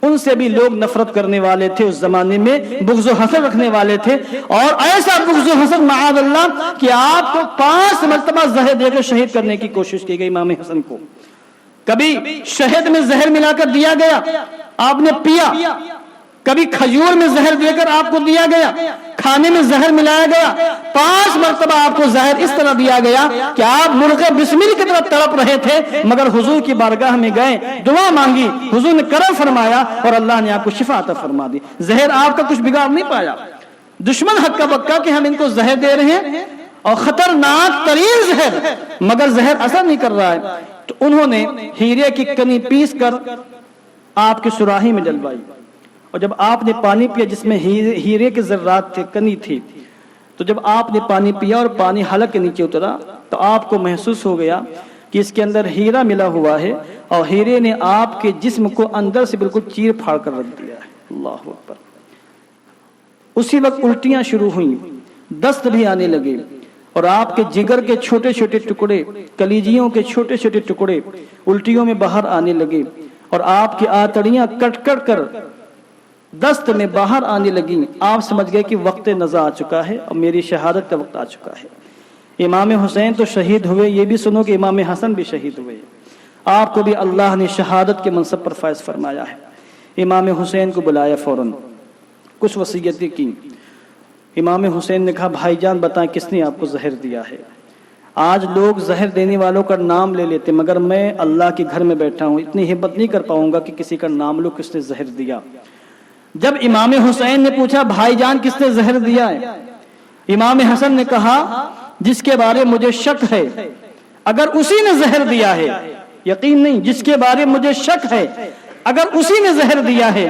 ان سے بھی لوگ نفرت کرنے والے تھے اس زمانے میں, بغض و حسد رکھنے والے تھے. اور ایسا بغض و حسد معاذ اللہ کہ آپ کو 5 مرتبہ زہر دے کر شہید کرنے کی کوشش کی گئی امام حسن کو. کبھی شہد میں زہر ملا کر دیا گیا, آپ نے پیا. کبھی کھجور میں زہر دے کر آپ کو دیا گیا, کھانے میں زہر ملایا گیا. 5 مرتبہ آپ کو زہر اس طرح دیا گیا کہ آپ مرغ بسمل کی طرح تڑپ رہے تھے, مگر حضور کی بارگاہ میں گئے, دعا مانگی, حضور نے کرم فرمایا اور اللہ نے آپ کو شفا عطا فرما دی. زہر آپ کا کچھ بگاڑ نہیں پایا. دشمن ہکا بکا کہ ہم ان کو زہر دے رہے ہیں اور خطرناک ترین زہر, مگر زہر اثر نہیں کر رہا ہے. تو انہوں نے ہیرے کی کنی پیس کر آپ کی سراہی میں ڈلوائی, اور جب آپ نے پانی پیا جس میں ہیرے کے ذرات تھے, کنی تھی, تو جب آپ نے پانی پیا اور پانی حلق کے نیچے اترا تو آپ کو محسوس ہو گیا کہ اس کے اندر ہیرا ملا ہوا ہے اور ہیرے نے آپ کے جسم کو اندر سے بالکل چیر پھاڑ کر رکھ دیا ہے. اللہ اکبر. اسی وقت الٹیاں شروع ہوئیں, دست بھی آنے لگے, اور آپ کے جگر کے چھوٹے چھوٹے ٹکڑے, کلیجیوں کے چھوٹے چھوٹے ٹکڑے الٹیوں میں باہر آنے لگے, اور آپ کی آتڑیاں کٹ کٹ کر دست میں باہر آنے لگیں. آپ سمجھ گئے کہ وقت نزا آ چکا ہے اور میری شہادت کا وقت آ چکا ہے. امام حسین تو شہید ہوئے, یہ بھی سنو کہ امام حسن بھی شہید ہوئے. آپ کو بھی اللہ نے شہادت کے منصب پر فائز فرمایا ہے. امام حسین کو بلایا, فوراً کچھ وصیتیں کی. امام حسین نے کہا, بھائی جان بتائیں کس نے آپ کو زہر دیا ہے؟ آج لوگ زہر دینے والوں کا نام لے لیتے, مگر میں اللہ کے گھر میں بیٹھا ہوں, اتنی ہمت نہیں کر پاؤں گا کہ کسی کا نام لو کس نے زہر دیا. جب امام حسین نے پوچھا, بھائی جان کس نے زہر دیا ہے؟ امام حسن نے کہا, جس کے بارے مجھے شک ہے, اگر اسی نے زہر دیا ہے, یقین نہیں, جس کے بارے مجھے شک ہے اگر اسی نے زہر دیا ہے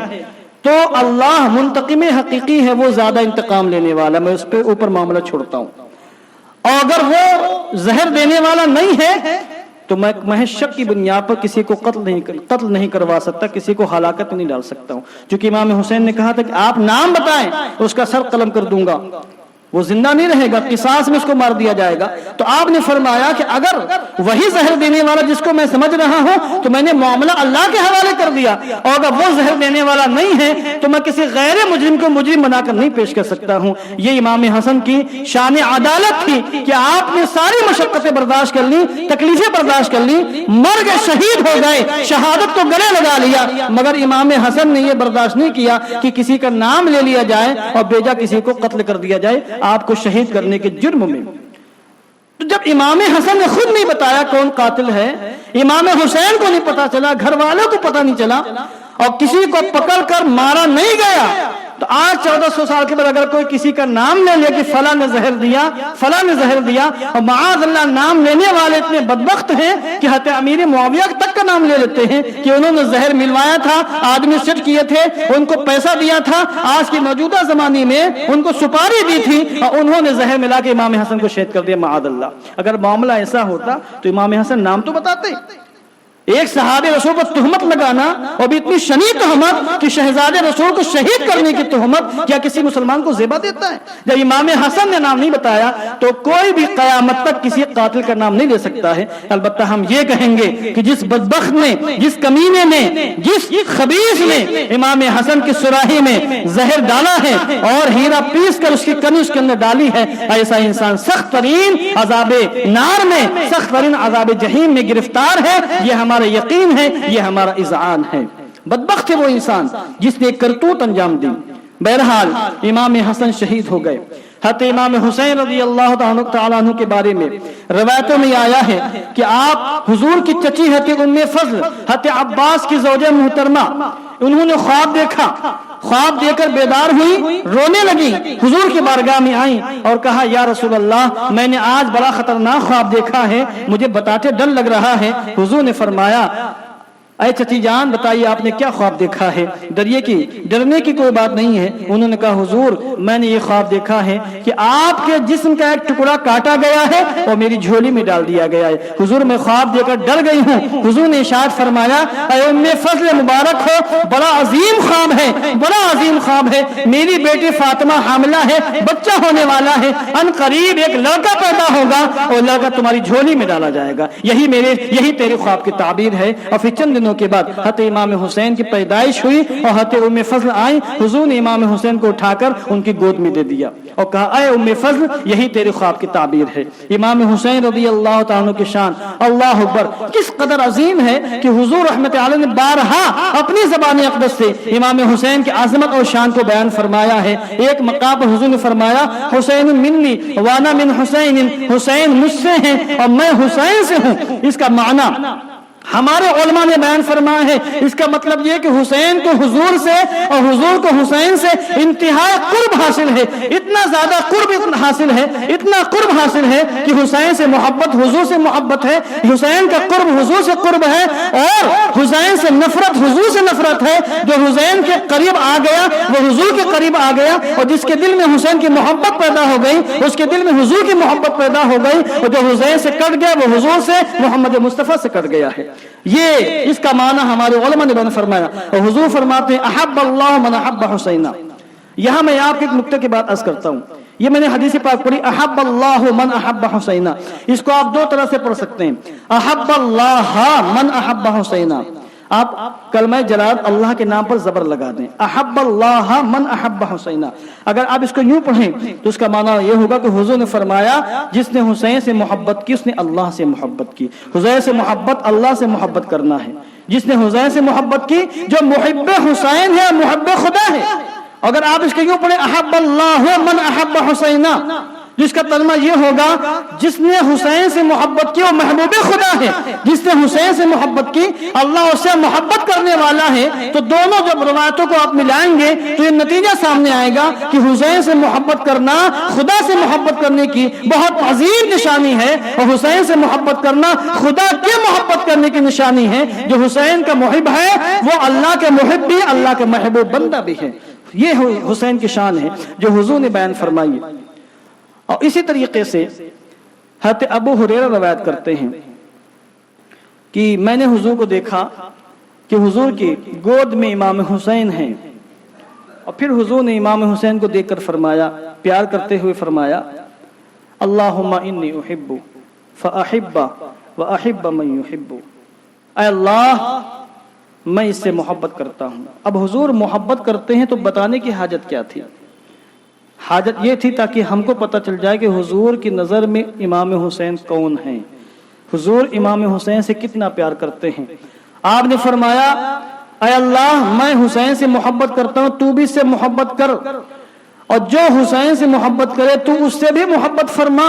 تو اللہ منتقم حقیقی ہے, وہ زیادہ انتقام لینے والا, میں اس پہ اوپر معاملہ چھوڑتا ہوں. اور اگر وہ زہر دینے والا نہیں ہے تو میں محض شک کی بنیاد پر کسی کو قتل نہیں کروا سکتا, کسی کو ہلاکت نہیں ڈال سکتا ہوں. چونکہ امام حسین نے کہا تھا کہ آپ نام بتائیں, اس کا سر قلم کر دوں گا, وہ زندہ نہیں رہے گا, قصاص میں اس کو مار دیا جائے گا. تو آپ نے فرمایا کہ اگر وہی زہر دینے والا جس کو میں سمجھ رہا ہوں تو میں نے معاملہ اللہ کے حوالے کر دیا, اور اگر وہ زہر دینے والا نہیں ہے تو میں کسی غیر مجرم کو مجرم بنا کر نہیں پیش کر سکتا ہوں. یہ امام حسن کی شان عدالت تھی کہ آپ نے ساری مشقتیں برداشت کر لی, تکلیفیں برداشت کر لی, مر گئے, شہید ہو گئے, شہادت کو گلے لگا لیا, مگر امام حسن نے یہ برداشت نہیں کیا کہ کسی کا نام لے لیا جائے اور بیجا کسی کو قتل کر دیا جائے آپ کو شہید کرنے کے جرم میں. تو جب امام حسن نے خود نہیں بتایا کون قاتل ہے, امام حسین کو نہیں پتا چلا, گھر والوں کو پتا نہیں چلا, اور کسی کو پکڑ کر مارا نہیں گیا، تو آج 1400 سال کے بعد اگر کوئی کسی کا نام لے لے کہ فلاں نے زہر دیا، فلاں نے زہر دیا، اور معاذ اللہ نام لینے والے اتنے بدبخت ہیں کہ حضرت امیر معاویہ تک کا نام لے لیتے ہیں کہ انہوں نے زہر ملوایا تھا، آدمی سیٹ کیے تھے، ان کو پیسہ دیا تھا، آج کے موجودہ زمانے میں ان کو سپاری دی تھی اور انہوں نے زہر ملا کے امام حسن کو شہید کر دیا معاذ اللہ۔ اگر معاملہ ایسا ہوتا تو امام حسن نام تو بتاتے۔ ایک صحابہ رسول پر تہمت لگانا، اور بھی اتنی شنیع تہمت کہ شہزادے رسول کو شہید کرنے کی تہمت، کیا کسی مسلمان کو زیبا دیتا ہے؟ جب امام حسن نے نام نہیں بتایا تو کوئی بھی قیامت تک کسی قاتل کا نام نہیں لے سکتا ہے۔ البتہ ہم یہ کہیں گے کہ جس بدبخت نے، جس کمینے نے، جس خبیث نے امام حسن کی سراہی میں زہر ڈالا ہے اور ہیرا پیس کر اس کی کنی اس کے اندر ڈالی ہے، ایسا انسان سخت ترین عذاب نار میں، سخت ترین عذاب جہنم میں گرفتار ہے۔ یہ ہمارا یقین ہے، یہ ہمارا اذعان ہے۔ بدبخت ہے وہ انسان جس نے کرتوت انجام دی۔ بہرحال امام حسن شہید ہو گئے۔ حضرت امام حسین رضی اللہ تعالیٰ عنہ کے بارے میں روایتوں میں آیا ہے کہ آپ حضور کی چچی حضرت ام فضل، حضرت عباس کی زوجہ محترمہ، انہوں نے خواب دیکھا، خواب دیکھ کر بیدار ہوئی، رونے لگی، حضور کی بارگاہ میں آئیں اور کہا یا رسول اللہ میں نے آج بڑا خطرناک خواب دیکھا ہے، مجھے بتاتے ڈر لگ رہا ہے۔ حضور نے فرمایا اے چچی جان بتائیے آپ نے کیا خواب دیکھا ہے؟ ڈرنے کی کوئی بات نہیں ہے۔ انہوں نے کہا حضور میں نے یہ خواب دیکھا ہے کہ آپ کے جسم کا ایک ٹکڑا کاٹا گیا ہے اور میری جھولی میں ڈال دیا گیا ہے۔ حضور میں خواب دیکھ کر ڈر گئی ہوں۔ حضور نے ارشاد فرمایا اے ام فضل مبارک ہو، بڑا عظیم خواب ہے، بڑا عظیم خواب ہے، میری بیٹی فاطمہ حاملہ ہے، بچہ ہونے والا ہے، ان قریب ایک لڑکا پیدا ہوگا اور لڑکا تمہاری جھولی میں ڈالا جائے گا، یہی تیرے خواب کی تعبیر ہے۔ اور پھر چند دنوں کے بعد حضرت امام حسین کی پیدائش ہوئی اور حضرت ام فضل آئیں، حضور نے امام حسین کو اٹھا کر ان کی گود میں دے دیا اور کہا اے ام فضل یہی تیرے خواب کی تعبیر ہے۔ امام حسین رضی اللہ تعالیٰ عنہ کی شان اللہ اکبر کس قدر عظیم ہے کہ حضور رحمت علیہ نے بارہا اپنی زبان اقدس سے امام حسین کی عظمت اور شان کو بیان فرمایا ہے۔ ایک مقام پر حضور نے فرمایا حسین منی وانا من حسین، حسین مجھ سے ہیں اور میں حسین سے ہوں۔ اس کا معنی ہمارے علماء نے بیان فرمایا ہے، اس کا مطلب یہ کہ حسین کو حضور سے اور حضور کو حسین سے انتہائی قرب حاصل ہے، اتنا زیادہ قرب حاصل ہے، اتنا قرب حاصل ہے کہ حسین سے محبت حضور سے محبت ہے، حسین کا قرب حضور سے قرب ہے، اور حسین سے نفرت حضور سے نفرت ہے۔ جو حسین کے قریب آ گیا وہ حضور کے قریب آ گیا، اور جس کے دل میں حسین کی محبت پیدا ہو گئی اس کے دل میں حضور کی محبت پیدا ہو گئی، اور جو حسین سے کٹ گیا وہ حضور سے محمد مصطفیٰ سے کٹ گیا ہے۔ یہ اس کا معنی ہمارے علماء نے بیان فرمایا، اور حضور فرماتے ہیں احب اللہ من احب حسینہ۔ یہاں میں آپ کے ایک نکتے کی بات عرض کرتا ہوں، یہ میں نے حدیث پاک پڑھی احب اللہ من احب حسینہ، اس کو آپ دو طرح سے پڑھ سکتے ہیں، احب اللہ من احب حسینہ، آپ کلمہ جلالت اللہ کے نام پر زبر لگا دیں، احب اللہ من احب حسینہ۔ اگر آپ اس کو یوں پڑھیں تو اس کا معنی یہ ہوگا کہ حضور نے فرمایا جس نے حسین سے محبت کی اس نے اللہ سے محبت کی۔ حسین سے محبت اللہ سے محبت کرنا ہے۔ جس نے حسین سے محبت کی جو محب حسین ہے محب خدا ہے۔ اگر آپ اس کو یوں پڑھیں احب اللہ من احب حسینہ، جس کا ترجمہ یہ ہوگا جس نے حسین سے محبت کی وہ محبوب خدا ہے، جس نے حسین سے محبت کی اللہ اس سے محبت کرنے والا ہے۔ تو دونوں جب روایتوں کو آپ ملائیں گے تو یہ نتیجہ سامنے آئے گا کہ حسین سے محبت کرنا خدا سے محبت کرنے کی بہت عظیم نشانی ہے، اور حسین سے محبت کرنا خدا کے محبت کرنے کی نشانی ہے۔ جو حسین کا محب ہے وہ اللہ کے محب بھی، اللہ کے محبوب بندہ بھی ہے۔ یہ حسین کی شان ہے جو حضور نے بیان فرمائی۔ اور اسی طریقے سے حضرت ابو ہریرہ روایت کرتے ہیں کہ میں نے حضور کو دیکھا کہ حضور کی گود میں امام حسین ہیں، اور پھر حضور نے امام حسین کو دیکھ کر فرمایا، پیار کرتے ہوئے فرمایا اللہم انی احب فاحب واحب من یحب، اے اللہ میں اس سے محبت کرتا ہوں۔ اب حضور محبت کرتے ہیں تو بتانے کی حاجت کیا تھی؟ حاجت یہ تھی تاکہ ہم کو پتہ چل جائے کہ حضور کی نظر میں امام حسین کون ہیں، حضور امام حسین سے کتنا پیار کرتے ہیں۔ آپ نے فرمایا اے اللہ میں حسین سے محبت کرتا ہوں، تو بھی اس سے محبت کر، اور جو حسین سے محبت کرے تو اس سے بھی محبت فرما۔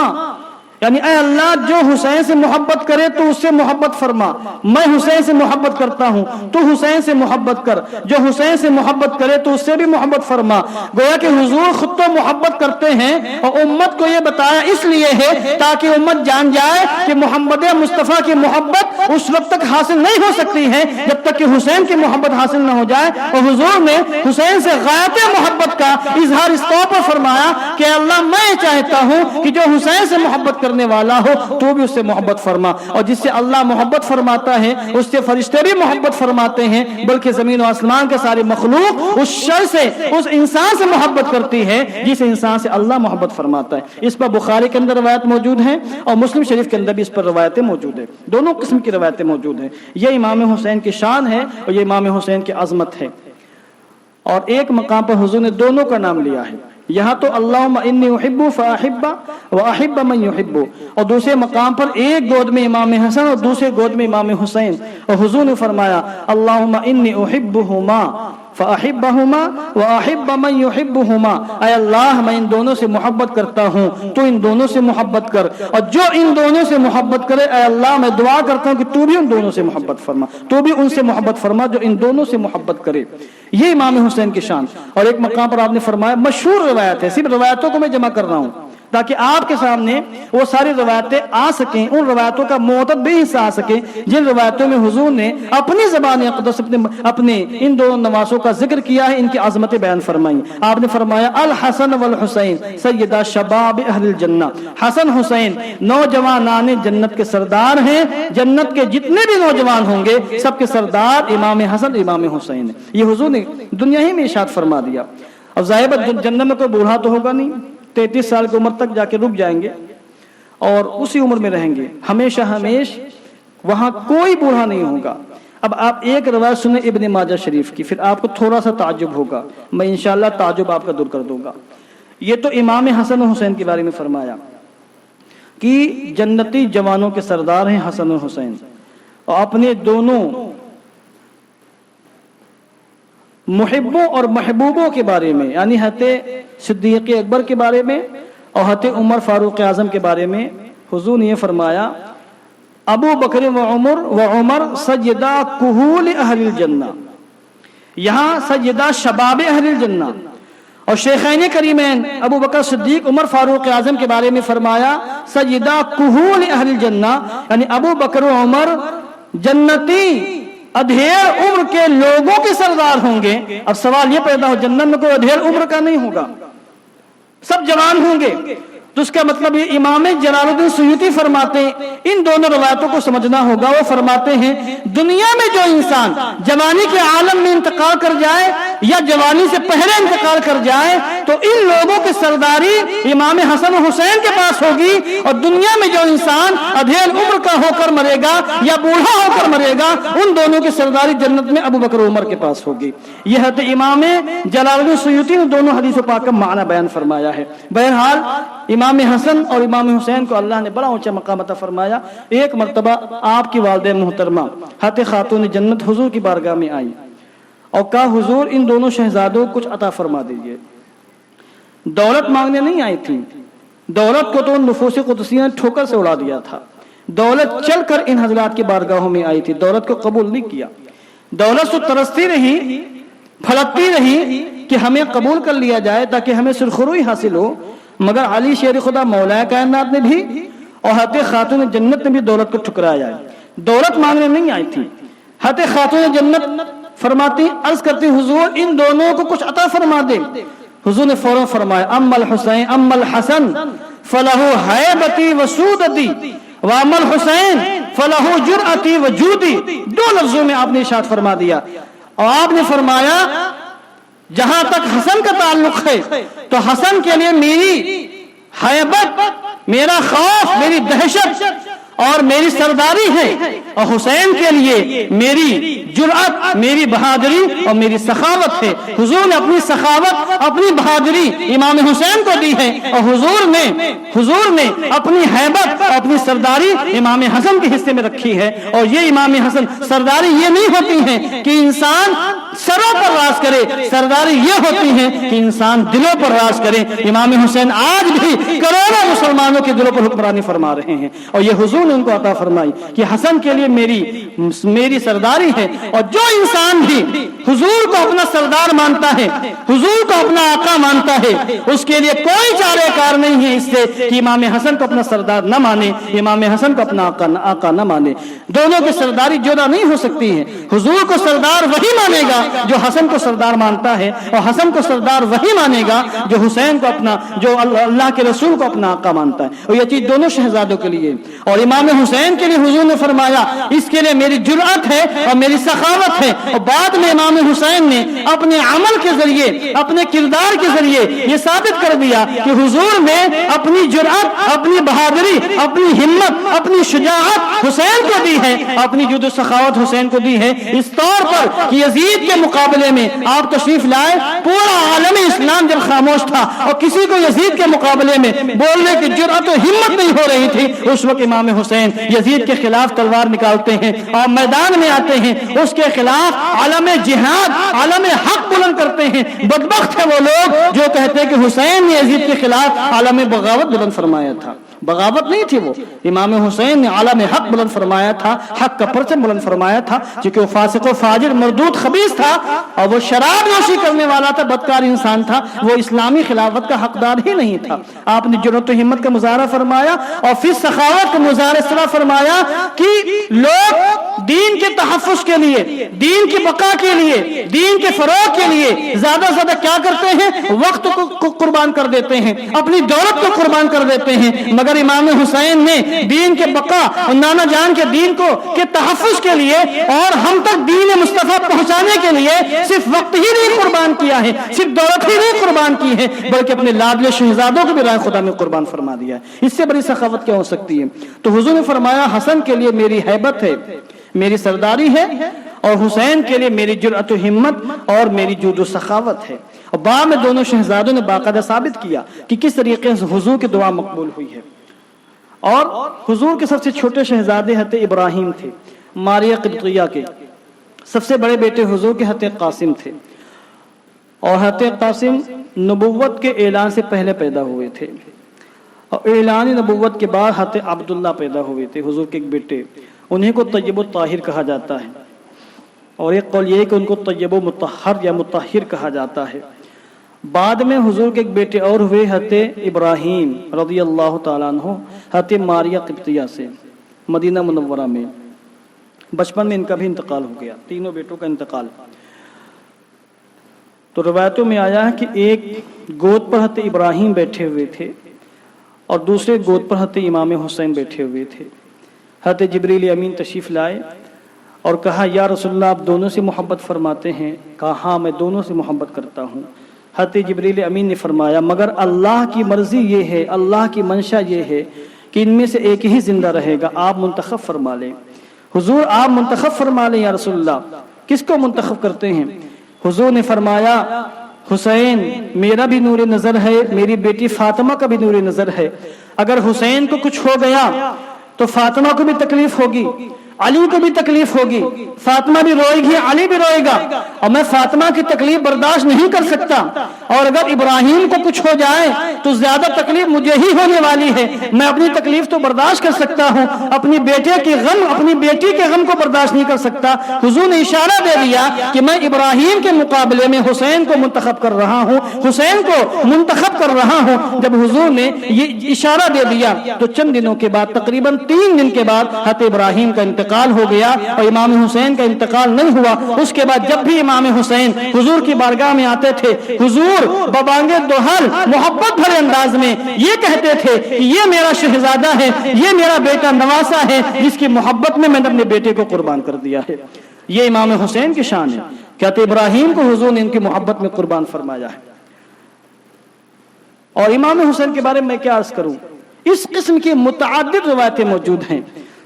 یعنی اے اللہ جو حسین سے محبت کرے تو اس سے محبت فرما، میں حسین سے محبت کرتا ہوں تو حسین سے محبت کر، جو حسین سے محبت کرے تو اس سے بھی محبت فرما۔ گویا کہ حضور خود تو محبت کرتے ہیں اور امت کو یہ بتایا اس لیے ہے تاکہ امت جان جائے کہ محمد مصطفیٰ کی محبت اس وقت تک حاصل نہیں ہو سکتی ہے جب تک کہ حسین کی محبت حاصل نہ ہو جائے۔ اور حضور نے حسین سے غایت محبت کا اظہار اس طور پر فرمایا کہ اللہ میں چاہتا ہوں کہ جو حسین سے محبت کرنے والا ہو تو بھی اس سے محبت فرما، اور جس سے اللہ محبت فرماتا ہے اس سے فرشتے بھی محبت فرماتے ہیں، بلکہ زمین و آسمان کے سارے مخلوق اس شر سے، اس انسان سے محبت کرتی ہے جس انسان سے اللہ محبت فرماتا ہے۔ اس پر بخاری کے اندر روایت موجود ہیں اور مسلم شریف کے اندر بھی اس پر روایتیں موجود ہیں، دونوں قسم کی روایتیں موجود ہیں۔ یہ امام حسین کی شان ہے اور یہ امام حسین کی عظمت ہے۔ اور ایک مقام پر حضور نے دونوں کا نام لیا ہے، یہاں تو اللہم انی احب فاحب واحب من یحب، اور دوسرے مقام پر ایک گود میں امام حسن اور دوسرے گود میں امام حسین، اور حضور نے فرمایا اللہم انی احبہما فاحبہما واحب من یحبہما، اے اللہ میں ان دونوں سے محبت کرتا ہوں تو ان دونوں سے محبت کر، اور جو ان دونوں سے محبت کرے اے اللہ میں دعا کرتا ہوں کہ تو بھی ان دونوں سے محبت فرما، تو بھی ان سے محبت فرما جو ان دونوں سے محبت کرے۔ یہ امام حسین کی شان۔ اور ایک مقام پر آپ نے فرمایا، مشہور روایت ہے، صرف روایتوں کو میں جمع کر رہا ہوں تاکہ آپ کے سامنے وہ ساری روایتیں آ سکیں، ان روایتوں کا معتبر حصہ آ سکے جن روایتوں میں حضور نے اپنی زبان اقدس اپنے ان دونوں نواسوں کا ذکر کیا ہے، ان کی عظمتیں بیان فرمائی۔ آپ نے فرمایا الحسن والحسین سیدہ شباب اہل الجنہ، حسن حسین نوجوانان جنت کے سردار ہیں، جنت کے جتنے بھی نوجوان ہوں گے سب کے سردار امام حسن امام حسین ہیں۔ یہ حضور نے دنیا ہی میں ارشاد فرما دیا۔ اب ظاہر جنت میں کوئی بوڑھا تو ہوگا نہیں، 33 سال کی عمر تک جا کے رک جائیں گے اور اسی عمر میں رہیں گے ہمیشہ ہمیش، وہاں کوئی بوڑھا نہیں ہوگا۔ اب آپ ایک روایت سنیں ابن ماجہ شریف کی، پھر آپ کو تھوڑا سا تعجب ہوگا، میں انشاءاللہ تعجب آپ کا دور کر دوں گا۔ یہ تو امام حسن و حسین کے بارے میں فرمایا کہ جنتی جوانوں کے سردار ہیں حسن و حسین، اور اپنے دونوں محبوں اور محبوبوں کے بارے میں، یعنی حضرت صدیق اکبر کے بارے میں اور حضرت عمر فاروق اعظم کے بارے میں حضور نے یہ فرمایا ابو بکر و عمر سیدہ کہول اہل الجنہ، یہاں سیدہ شباب اہل الجنہ، اور شیخین کریمین ابو بکر صدیق عمر فاروق اعظم کے بارے میں فرمایا سیدہ کہول اہل الجنہ، یعنی ابو بکر و عمر جنتی ادھیر عمر کے لوگوں کے سردار ہوں گے۔ اب سوال یہ پیدا ہو، جنت میں کوئی ادھیر عمر کا نہیں ہوگا، سب جوان ہوں گے، تو اس کا مطلب یہ امام جلال الدین سیوطی فرماتے ہیں ان دونوں روایتوں کو سمجھنا ہوگا۔ وہ فرماتے ہیں دنیا میں جو انسان جوانی کے عالم میں انتقال کر جائے یا جوانی سے پہلے انتقال کر جائے تو ان لوگوں کی سرداری امام حسن و حسین کے پاس ہوگی، اور دنیا میں جو انسان ادھیڑ عمر کا ہو کر مرے گا یا بوڑھا ہو کر مرے گا ان دونوں کی سرداری جنت میں ابو بکر و عمر کے پاس ہوگی۔ یہ حضرت امام جلال الدین سیوطی نے دونوں حدیث پاک کا معنی بیان فرمایا ہے۔ بہرحال امام حسن اور امام حسین کو اللہ نے بڑا اونچا مقام عطا فرمایا۔ ایک مرتبہ آپ کی والدہ محترمہ حضرت خاتون جنت حضور کی بارگاہ میں آئی اور کہا حضور ان دونوں شہزادوں کو کچھ عطا فرما دیجئے۔ دولت مانگنے نہیں آئی تھی، دولت کو تو نفوس قدسیہ نے ٹھوکر سے اڑا دیا تھا، دولت چل کر ان حضرات کی بارگاہوں میں آئی تھی، دولت کو قبول نہیں کیا۔ دولت تو ترستی رہی، پھلکتی رہی کہ ہمیں قبول کر لیا جائے تاکہ ہمیں سرخروئی حاصل ہو، مگر علی شیر خدا مولا کائنات نے بھی اور حضرت خاتون جنت نے بھی دولت کو ٹھکرایا ہے۔ دولت مانگنے نہیں آئی تھی۔ حضرت خاتون جنت فرماتی عرض کرتی حضور ان دونوں کو کچھ عطا فرما دے۔ حضور نے فوراً فرمایا اما الحسین اما الحسن فلہ حیبتی وسودتی واما الحسین فلہ جرأتی وجودی، دو لفظوں میں آپ نے ارشاد فرما دیا، اور آپ نے فرمایا جہاں تک حسن کا تعلق ہے تو حسن کے لیے میری حیبت، میرا خوف، میری دہشت اور میری سرداری ہے، اور حسین کے لیے میری جرأت، میری بہادری اور میری سخاوت ہے۔ حضور نے اپنی سخاوت، اپنی بہادری امام حسین کو دی ہے، اور حضور نے اپنی حیبت اور اپنی سرداری امام حسن کے حصے میں رکھی ہے۔ اور یہ امام حسن سرداری یہ نہیں ہوتی ہے کہ انسان سروں پر راز کرے، سرداری یہ ہوتی ہے کہ انسان دلوں پر راز کرے۔ امام حسین آج بھی کروڑوں مسلمانوں کے دلوں پر حکمرانی فرما رہے ہیں، اور یہ حضور نے ان کو عطا فرمائی کہ حسن کے لیے میری سرداری ہے۔ اور جو انسان بھی حضور کو اپنا سردار مانتا ہے، حضور کو اپنا آقا مانتا ہے، اس کے لیے کوئی چارہ کار نہیں ہے اس سے کہ امام حسن کو اپنا سردار نہ مانے، امام حسن کو اپنا آقا نہ مانے۔ دونوں کی سرداری جدا نہیں ہو سکتی ہے۔ حضور کو سردار وہی مانے گا جو حسن کو سردار مانتا ہے، اور حسن کو سردار وہی مانے گا جو حسین کو جو اللہ کے رسول کو اپنا آقا مانتا ہے۔ اور یہ چیز دونوں شہزادوں کے لیے، اور امام حسین کے لیے حضور نے فرمایا اس کے لیے میری جرأت ہے اور میری سخاوت ہے۔ اور بعد میں امام حسین نے اپنے عمل کے ذریعے، اپنے کردار کے ذریعے یہ ثابت کر دیا کہ حضور نے اپنی جرأت، اپنی بہادری، اپنی ہمت، اپنی شجاعت حسین کو دی ہے، اپنی جود و سخاوت حسین کو دی ہے، اس طور پر کہ یزید کے مقابلے میں آپ تشریف لائے، پورا عالم اسلام جب خاموش تھا اور کسی کو یزید کے مقابلے میں بولنے کی جرأت و ہمت نہیں ہو رہی تھی، اس وقت امام حسین یزید کے خلاف تلوار نکالتے ہیں اور میدان میں آتے ہیں، اس کے خلاف عالم جہاد، عالم حق بلند کرتے ہیں۔ بدبخت ہے وہ لوگ جو کہتے ہیں کہ حسین نے یزید کے خلاف عالم بغاوت بلند فرمایا تھا۔ بغاوت نہیں تھی وہ، امام حسین نے عالم حق بلند فرمایا تھا، حق کا پرچم بلند فرمایا تھا، چونکہ وہ فاسق و فاجر مردود خبیث تھا اور وہ شراب نوشی کرنے والا تھا، بدکار انسان تھا، وہ اسلامی خلافت کا حقدار ہی نہیں تھا۔ آپ نے جرأت و ہمت کا مظاہرہ فرمایا اور پھر سخاوت کا مظاہرہ اس طرح فرمایا کہ لوگ دین کے تحفظ کے لیے، دین کی بقا کے لیے، دین کے فروغ کے لیے زیادہ سے زیادہ کیا کرتے ہیں؟ وقت کو قربان کر دیتے ہیں، اپنی دولت کو قربان کر دیتے ہیں، مگر امام حسین نے دین کے بقا اور نانا جان کے دین کے تحفظ کے لیے اور ہم تک دین مصطفیٰ پہنچانے کے لیے صرف وقت ہی نہیں قربان کیا ہے، صرف دولت ہی نہیں قربان کی ہے، بلکہ اپنے لاڈلے شہزادوں کو بھی راہ خدا میں قربان فرما دیا ہے۔ اس سے بڑی سخاوت کیا ہو سکتی ہے؟ تو حضور نے فرمایا حسن کے لیے میری ہیبت ہے، میری سرداری ہے، اور حسین کے لیے میری جرأت و ہمت اور میری جود و سخاوت ہے۔ اور بعد میں دونوں شہزادوں نے باقاعدہ ثابت کیا کہ کس طریقے سے حضور کی دعا مقبول ہوئی ہے۔ اور حضور کے سب سے چھوٹے شہزادے حضرت ابراہیم تھے، ماریہ قبطیہ کے، سب سے بڑے بیٹے حضور کے حضرت قاسم تھے، اور حضرت قاسم نبوت کے اعلان سے پہلے پیدا ہوئے تھے، اور اعلان نبوت کے بعد حضرت عبداللہ پیدا ہوئے تھے، حضور کے ایک بیٹے، انہیں کو طیب الطاہر کہا جاتا ہے، اور ایک قول یہ ہے کہ ان کو طیب مطہر یا مطہر کہا جاتا ہے۔ بعد میں حضور کے ایک بیٹے اور ہوئے حضرت ابراہیم رضی اللہ تعالیٰ عنہ، حضرت ماریہ قبطیہ سے، مدینہ منورہ میں۔ بچپن میں ان کا بھی انتقال ہو گیا، تینوں بیٹوں کا انتقال۔ تو روایتوں میں آیا ہے کہ ایک گود پر حضرت ابراہیم بیٹھے ہوئے تھے اور دوسرے گود پر حضرت امام حسین بیٹھے ہوئے تھے۔ حضرت جبریل امین تشریف لائے اور کہا یا رسول اللہ آپ دونوں سے محبت فرماتے ہیں؟ کہا ہاں میں دونوں سے محبت کرتا ہوں۔ حضرت جبریل امین نے فرمایا مگر اللہ کی مرضی یہ ہے، اللہ کی منشا یہ ہے کہ ان میں سے ایک ہی زندہ رہے گا، آپ منتخب فرما لیں۔ حضور آپ منتخب فرما لیں یا رسول اللہ۔ کس کو منتخب کرتے ہیں؟ حضور نے فرمایا حسین میرا بھی نور نظر ہے، میری بیٹی فاطمہ کا بھی نور نظر ہے، اگر حسین کو کچھ ہو گیا تو فاطمہ کو بھی تکلیف ہوگی، علی کو بھی تکلیف ہوگی، فاطمہ بھی روئے گی، علی بھی روئے گا، اور میں فاطمہ کی تکلیف برداشت نہیں کر سکتا، اور اگر ابراہیم کو کچھ ہو جائے تو زیادہ تکلیف مجھے ہی ہونے والی ہے، میں اپنی تکلیف تو برداشت کر سکتا ہوں، اپنی بیٹے کے غم، اپنی بیٹی کے غم کو برداشت نہیں کر سکتا۔ حضور نے اشارہ دے دیا کہ میں ابراہیم کے مقابلے میں حسین کو منتخب کر رہا ہوں، حسین کو منتخب کر رہا ہوں۔ جب حضور نے یہ اشارہ دے دیا تو چند دنوں کے بعد، تقریباً 3 دن کے بعد حضرت ابراہیم کا انتقال ہو گیا اور امام حسین کا انتقال نہیں ہوا۔ اس کے بعد جب بھی امام حسین حضور کی بارگاہ میں آتے تھے، حضور ببانگے دوہل محبت بھرے انداز میں یہ کہتے تھے کہ یہ میرا شہزادہ ہے، یہ میرا بیٹا نواسا ہے، جس کی محبت میں نے اپنے بیٹے کو قربان کر دیا ہے۔ یہ امام حسین کی شان ہے، کہتے ابراہیم کو حضور نے ان کی محبت میں قربان فرمایا ہے۔ اور امام حسین کے بارے میں کیا عرض کروں، اس قسم کی متعدد روایتیں موجود ہیں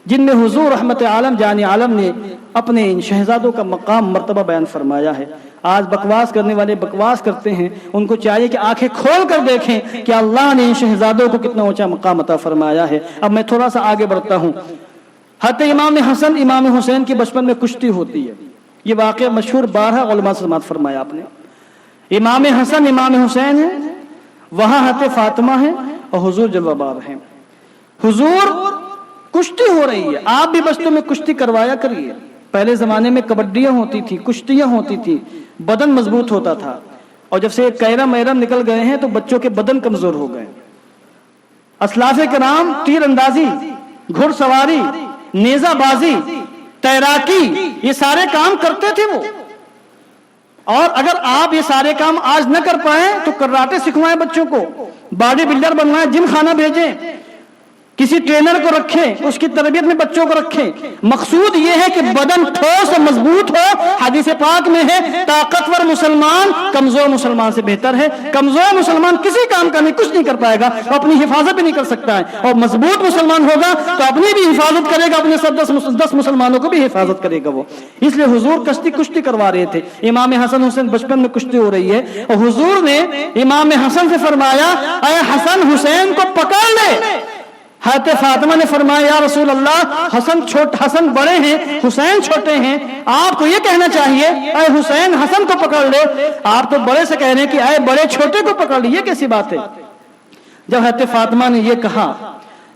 جن میں حضور رحمت عالم جان عالم نے اپنے ان شہزادوں کا مقام مرتبہ بیان فرمایا ہے۔ آج بکواس کرنے والے بکواس کرتے ہیں، ان کو چاہیے کہ آنکھیں کھول کر دیکھیں کہ اللہ نے ان شہزادوں کو کتنا اونچا مقام عطا فرمایا ہے۔ اب میں تھوڑا سا آگے بڑھتا ہوں۔ حضرت امام حسن امام حسین کی بچپن میں کشتی ہوتی ہے، یہ واقعہ مشہور بارہا علماء سے سماعت فرمایا آپ نے. امام حسن امام حسین ہیں، وہاں حضرت فاطمہ ہیں اور حضور جلوہ بار ہیں. حضور کشتی ہو رہی ہے، آپ بھی بچوں میں کشتی کروایا کریے. پہلے زمانے میں کبڈیاں ہوتی تھی، کشتیاں ہوتی تھی، بدن مضبوط ہوتا تھا. اور جب سے کیرم ایرم نکل گئے ہیں تو بچوں کے بدن کمزور ہو گئے. اسلاف کرام تیر اندازی، گھڑ سواری، نیزہ بازی، تیراکی، یہ سارے کام کرتے تھے وہ. اور اگر آپ یہ سارے کام آج نہ کر پائیں تو کراٹے سکھوائیں بچوں کو، باڈی بلڈر بنوائیں، جم خانہ بھیجیں، کسی ٹرینر کو رکھیں، اس کی تربیت میں بچوں کو رکھیں. مقصود یہ ہے کہ بدن ٹھوس اور مضبوط ہو. حدیث پاک میں ہے طاقتور مسلمان کمزور مسلمان سے بہتر ہے. کمزور مسلمان کسی کام کا نہیں، کچھ نہیں کر پائے گا، وہ اپنی حفاظت بھی نہیں کر سکتا ہے. اور مضبوط مسلمان ہوگا تو اپنی بھی حفاظت کرے گا، اپنے سب 10 مسلمانوں کو بھی حفاظت کرے گا وہ. اس لیے حضور کشتی کروا رہے تھے. امام حسن حسین بچپن میں کشتی ہو رہی ہے اور حضور نے امام حسن سے فرمایا اے حسن حسین کو پکڑ لے. حضرت فاطمہ نے فرمایا یا رسول اللہ حسن بڑے ہیں، حسین چھوٹے ہیں، آپ کو یہ کہنا چاہیے اے حسین حسن کو پکڑ لے. آپ تو بڑے سے کہہ رہے ہیں کہ اے بڑے چھوٹے کو پکڑ لے، یہ کیسی بات ہے؟ جب حضرت فاطمہ نے یہ کہا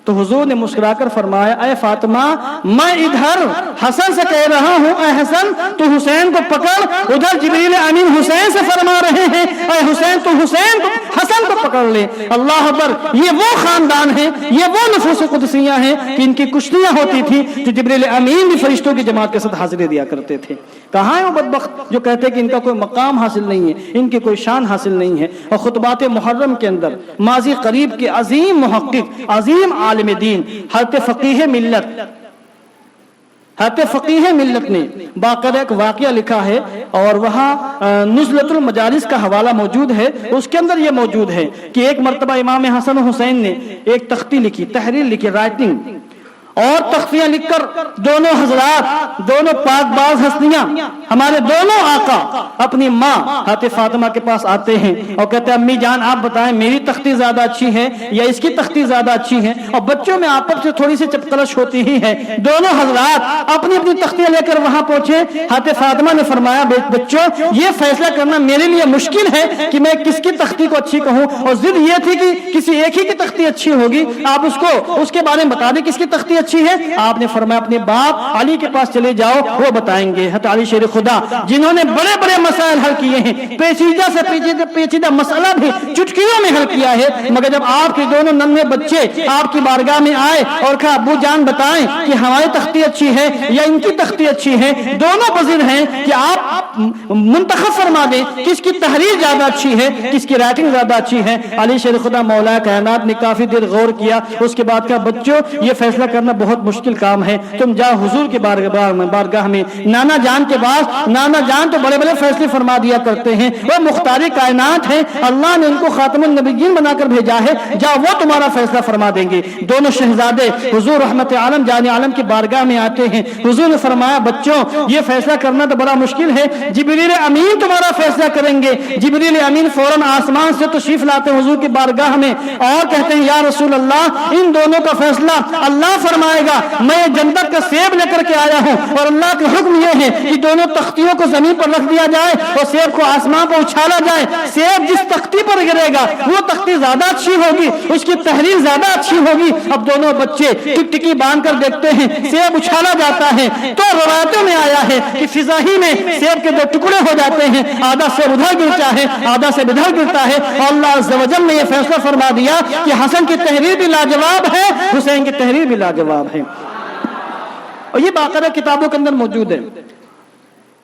تو حضور نے مسکرا کر فرمایا اے فاطمہ میں ادھر حسن سے کہہ رہا ہوں اے حسن تو حسین کو پکڑ، ادھر جبریل امین حسین سے فرما رہے ہیں اے حسین تو حسن کو پکڑ لے. اللہ اکبر. یہ وہ خاندان ہیں، یہ وہ نفوس قدسیاں ہیں کہ ان کی کشتیاں ہوتی تھی جو جبریل امین بھی فرشتوں کی جماعت کے ساتھ حاضری دیا کرتے تھے. کہاں ہیں وہ بدبخت جو کہتے ہیں کہ ان کا کوئی مقام حاصل نہیں ہے، ان کی کوئی شان حاصل نہیں ہے. اور خطبات محرم کے اندر ماضی قریب کے عظیم محقق، عظیم عالم دین حضرت فقیہ ملت نے باقاعدہ ایک واقعہ لکھا ہے اور وہاں نزلۃ المجالس کا حوالہ موجود ہے. اس کے اندر یہ موجود ہے کہ ایک مرتبہ امام حسن حسین نے ایک تختی لکھی، تحریر لکھی، رائٹنگ، اور تختیاں لکھ کر دونوں حضرات، دونوں پاک باز ہستیاں، ہمارے دونوں آقا اپنی ماں حضرت فاطمہ کے پاس آتے ہیں اور کہتے ہیں امی جان آپ بتائیں میری تختی زیادہ اچھی ہے یا اس کی تختی زیادہ اچھی ہے؟ اور بچوں میں آپس سے تھوڑی سی چپکلش ہوتی ہی ہے. دونوں حضرات اپنی اپنی تختیاں لے کر وہاں پہنچے. حضرت فاطمہ نے فرمایا بچوں یہ فیصلہ کرنا میرے لیے مشکل ہے کہ میں کس کی تختی کو اچھی کہوں، اور ضد یہ تھی کہ کسی ایک ہی کی تختی اچھی ہوگی، آپ اس کے بارے میں بتا دیں کس کی تختی اچھی ہے. آپ نے فرمایا اپنے باپ علی کے پاس چلے جاؤ، وہ بتائیں گے. حضرت علی شیر خدا جنہوں نے بڑے بڑے مسائل حل کیے ہیں، پیچیدہ سے پیچیدہ مسئلہ بھی چٹکیوں میں حل کیا ہے، مگر جب آپ کے دونوں ننھے بچے آپ کی بارگاہ میں آئے اور کہا ابو جان بتائیں کہ ہماری تختی اچھی ہے یا ان کی تختی اچھی ہے، دونوں پذیر ہیں کہ آپ منتخب فرما دیں کس کی تحریر زیادہ اچھی ہے، کس کی رائٹنگ زیادہ اچھی ہے. علی شیر خدا مولا کائنات نے کافی دیر غور کیا، اس کے بعد کہا بچوں یہ فیصلہ کرنا بہت مشکل کام ہے، تم جاؤ حضور کے بارگاہ میں. نانا جان کے بعد، نانا جان تو بڑے بڑے فیصلے فرما دیا کرتے ہیں، وہ مختار کائنات ہیں، اللہ نے ان کو خاتم النبیین بنا کر بھیجا ہے، جاؤ وہ تمہارا فیصلہ فرما دیں گے. دونوں شہزادے حضور رحمت عالم جان عالم کی بارگاہ میں آتے ہیں. حضور نے فرمایا بچوں یہ فیصلہ کرنا تو بڑا مشکل ہے، جبریل امین تمہارا فیصلہ کریں گے. جبریل امین فوراً آسمان سے تشریف لاتے حضور کی بارگاہ میں اور کہتے ہیں یا رسول اللہ ان دونوں کا فیصلہ اللہ فرمائے گا. میں جنت کا سیب لے کر کے آیا ہوں اور اللہ کا حکم یہ ہے کہ دونوں تختیوں کو زمین پر رکھ دیا جائے اور سیب کو آسمان پر اچھالا جائے. سیب جس تختی پر گرے گا وہ تختی زیادہ اچھی ہوگی، اس کی تحریر زیادہ اچھی ہوگی. اب دونوں بچے ٹکٹکی باندھ کر دیکھتے ہیں، سیب اچھالا جاتا ہے تو روایتوں میں آیا ہے کہ فضا ہی میں سیب کے 2 ٹکڑے ہو جاتے ہیں، آدھا سیب ادھر گرتا ہے آدھا سیب ادھر گرتا ہے. اور اللہ عز و جل نے یہ فیصلہ فرما دیا کہ حسن کی تحریر بھی لاجواب ہے، حسین کی تحریر بھی لاجواب ہے. اور یہ باقاعدہ کتابوں کے اندر موجود ہے.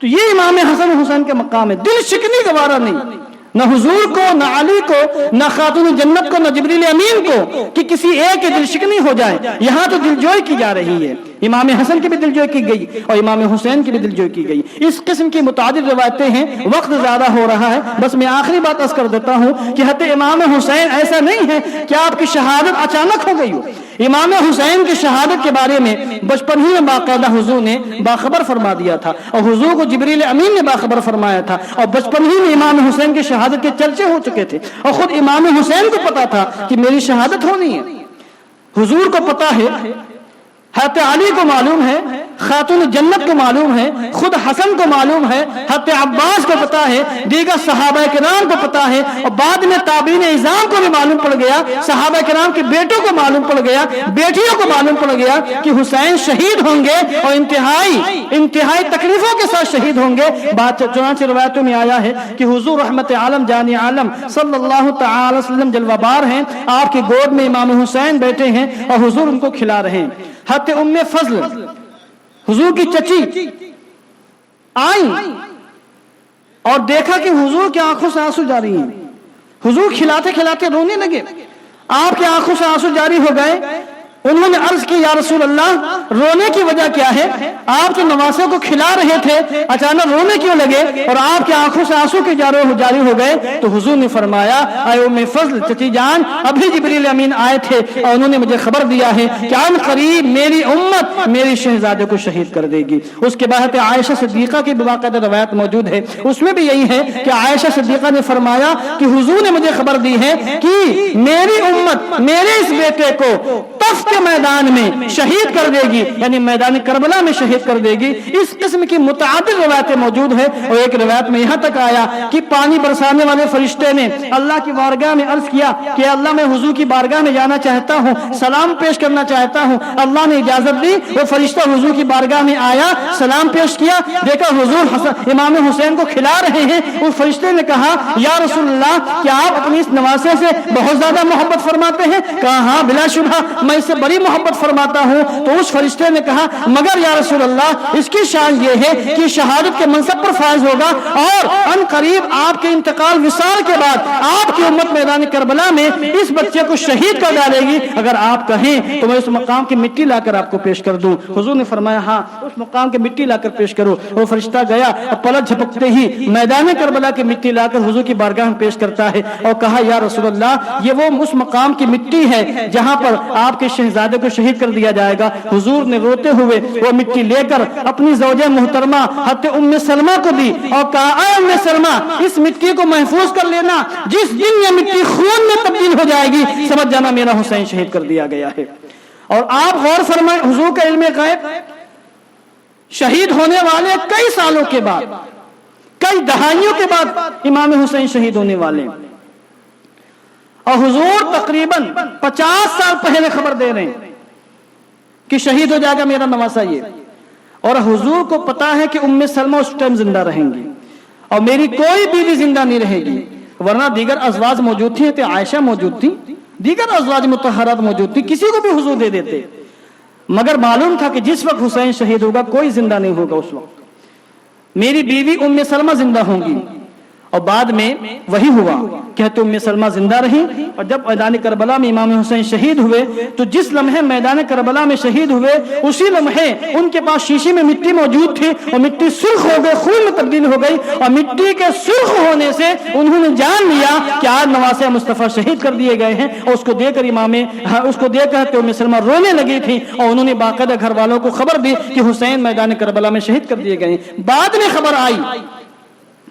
تو یہ امام حسن حسین کے مقام ہے. دل شکنی گوارا نہیں، نہ حضور کو، نہ علی کو، نہ خاتون جنت کو، نہ جبریل امین کو کہ کسی ایک کی دل شکنی ہو جائے. یہاں تو دلجوئی کی جا رہی ہے. امام حسن کی بھی دلجوئی کی گئی اور امام حسین کی بھی دلجوئی کی گئی. اس قسم کی متعدد روایتیں ہیں، وقت زیادہ ہو رہا ہے، بس میں آخری بات عرض کر دیتا ہوں کہ حضرت امام حسین ایسا نہیں ہے کہ آپ کی شہادت اچانک ہو گئی ہو. امام حسین کی شہادت کے بارے میں بچپن ہی میں باقاعدہ حضور نے باخبر فرما دیا تھا اور حضور کو جبریل امین نے باخبر فرمایا تھا اور بچپن ہی میں امام حسین کی شہادت کے چرچے ہو چکے تھے اور خود امام حسین کو پتا تھا کہ میری شہادت ہونی ہے. حضور کو پتا ہے، حضرت علی کو معلوم ہے، خاتون جنت کو معلوم ہے، خود حسن کو معلوم ہے، حضرت عباس کو پتا ہے، دیگر صحابہ کرام کو پتا ہے، اور بعد میں تابعین اعظام کو بھی معلوم پڑ گیا، صحابہ کرام کے بیٹوں کو معلوم پڑ گیا، بیٹیوں کو معلوم پڑ گیا کہ حسین شہید ہوں گے اور انتہائی تکلیفوں کے ساتھ شہید ہوں گے۔ بات چنانچہ روایتوں میں آیا ہے کہ حضور رحمت عالم جان عالم صلی اللہ تعالی وسلم جلوہ بار ہیں، آپ کی گود میں امام حسین بیٹھے ہیں اور حضور ان کو کھلا رہے ہیں۔ حضرت ام فضل حضور کی چچی آئیں اور دیکھا کہ حضور کی آنکھوں سے آنسو جاری ہیں، حضور کھلاتے کھلاتے رونے لگے، آپ کی آنکھوں سے آنسو جاری ہو گئے۔ انہوں نے عرض کی یا رسول اللہ رونے کی وجہ کیا ہے؟ آپ تو نواسے کو کھلا رہے تھے، اچانک رونے کیوں لگے اور آپ کی آنکھوں سے آنسو کی جاری ہو گئے؟ تو حضور نے فرمایا اے ام فضل چچی جان، ابھی جبریل امین آئے تھے اور انہوں نے مجھے خبر دیا ہے کہ عن قریب میری امت میری شہزادے کو شہید کر دے گی۔ اس کے بعد عائشہ صدیقہ کی باقاعدہ روایت موجود ہے، اس میں بھی یہی ہے کہ عائشہ صدیقہ نے فرمایا کہ حضور نے مجھے خبر دی ہے کہ میری امت میرے اس بیٹے کو طف کے میدان میں شہید کر دے گی، یعنی میدان کربلا میں شہید کر دے گی۔ اس قسم کی متعدد روایتیں موجود ہیں، اور ایک روایت میں یہاں تک آیا کہ پانی برسانے والے فرشتے نے اللہ کی بارگاہ میں عرض کیا کہ اللہ میں حضور کی بارگاہ میں جانا چاہتا ہوں، سلام پیش کرنا چاہتا ہوں۔ اللہ نے اجازت دی، وہ فرشتہ حضور کی بارگاہ میں آیا، سلام پیش کیا، دیکھا حضور امام حسین کو کھلا رہے ہیں۔ اس فرشتے نے کہا یا رسول اللہ کیا آپ اپنی اس نواسے سے بہت زیادہ محبت فرماتے ہیں؟ کہا ہاں بلا شبہ میں اس سے بڑی محبت فرماتا ہوں۔ تو اس فرشتے نے کہا مگر یا رسول اللہ اس کی شان یہ ہے کہ شہادت کے منصب پر فائز ہوگا، اور ان قریب آپ کے انتقال وصال کے بعد آپ کی امت میدان کربلا میں اس بچے کو شہید کر ڈالے گی، اگر آپ کہیں تو میں اس مقام کی مٹی لا کر آپ کو پیش کر دوں۔ حضور نے فرمایا ہاں اس مقام کی مٹی لا کر پیش کرو۔ وہ فرشتہ گیا اور پلک جھپکتے ہی میدان کربلا کی مٹی لا کر حضور کی بارگاہ میں پیش کرتا ہے اور کہا یا رسول اللہ یہ وہ اس مقام کی مٹی ہے جہاں پر آپ کے شہزادے کو شہید کر دیا جائے گا۔ حضور نے روتے ہوئے وہ مٹی لے کر اپنی زوجہ محترمہ حضرت ام سلمہ کو دی اور کہا اے ام سلمہ اس مٹی کو محفوظ کر لینا، جس دن یہ مٹی خون میں تبدیل ہو جائے گی سمجھ جانا میرا حسین شہید کر دیا گیا ہے۔ اور آپ غور فرمائیں حضور کا علم غیب، شہید ہونے والے کئی سالوں کے بعد، کئی دہائیوں کے بعد امام حسین شہید ہونے والے، اور حضور تقریباً 50 سال پہلے خبر دے رہے ہیں کہ شہید ہو جائے گا میرا نواسا یہ، اور حضور کو پتا ہے کہ ام سلمہ اس ٹائم زندہ رہیں گی اور میری کوئی بیوی زندہ نہیں رہے گی، ورنہ دیگر ازواج موجود تھیں، عائشہ موجود تھی، دیگر ازواج مطہرات موجود تھی، کسی کو بھی حضور دے دیتے، مگر معلوم تھا کہ جس وقت حسین شہید ہوگا کوئی زندہ نہیں ہوگا، اس وقت میری بیوی ام سلمہ زندہ ہوں گی۔ اور بعد میں وہی ہوا کہتے ام سلمہ زندہ رہی، اور جب میدان کربلا میں امام حسین شہید ہوئے تو جس لمحے میدان کربلا میں شہید ہوئے اسی لمحے ان کے پاس شیشے میں مٹی موجود تھی اور مٹی سرخ ہو گئی، خون میں تبدیل ہو گئی، اور مٹی کے سرخ ہونے سے انہوں نے جان لیا کہ آج نواسے مصطفیٰ شہید کر دیے گئے ہیں، اور اس کو دیکھ کر ام سلمہ رونے لگی تھی، اور انہوں نے باقاعدہ گھر والوں کو خبر دی کہ حسین میدان کربلا میں شہید کر دیے گئے ہیں۔ بعد میں خبر آئی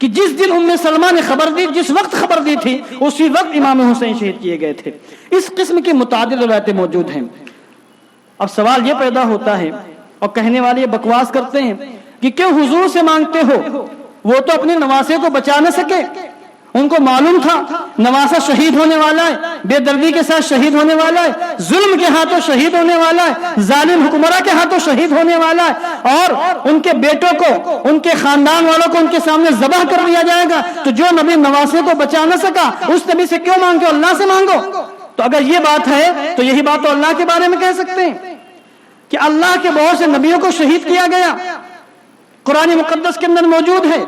کہ جس دن ام سلمہ نے خبر دی، جس وقت خبر دی تھی اسی وقت امام حسین شہید کیے گئے تھے۔ اس قسم کی متعدد روایتیں موجود ہیں۔ اب سوال یہ پیدا ہوتا ہے، اور کہنے والے یہ بکواس کرتے ہیں کہ کیوں حضور سے مانگتے ہو؟ وہ تو اپنے نواسے کو بچا نہ سکے، ان کو معلوم تھا نواسا شہید ہونے والا ہے، بے دردی کے ساتھ شہید ہونے والا ہے، ظلم کے ہاتھوں شہید ہونے والا ہے، ظالم حکمراں کے ہاتھوں شہید ہونے والا ہے، اور ان کے بیٹوں کو، ان کے خاندان والوں کو ان کے سامنے ذبح کر دیا جائے گا، تو جو نبی نواسے کو بچا نہ سکا اس نبی سے کیوں مانگو؟ اللہ سے مانگو۔ تو اگر یہ بات ہے تو یہی بات تو اللہ کے بارے میں کہہ سکتے ہیں کہ اللہ کے بہت سے نبیوں کو شہید کیا گیا، قرآن مقدس کے اندر موجود ہے۔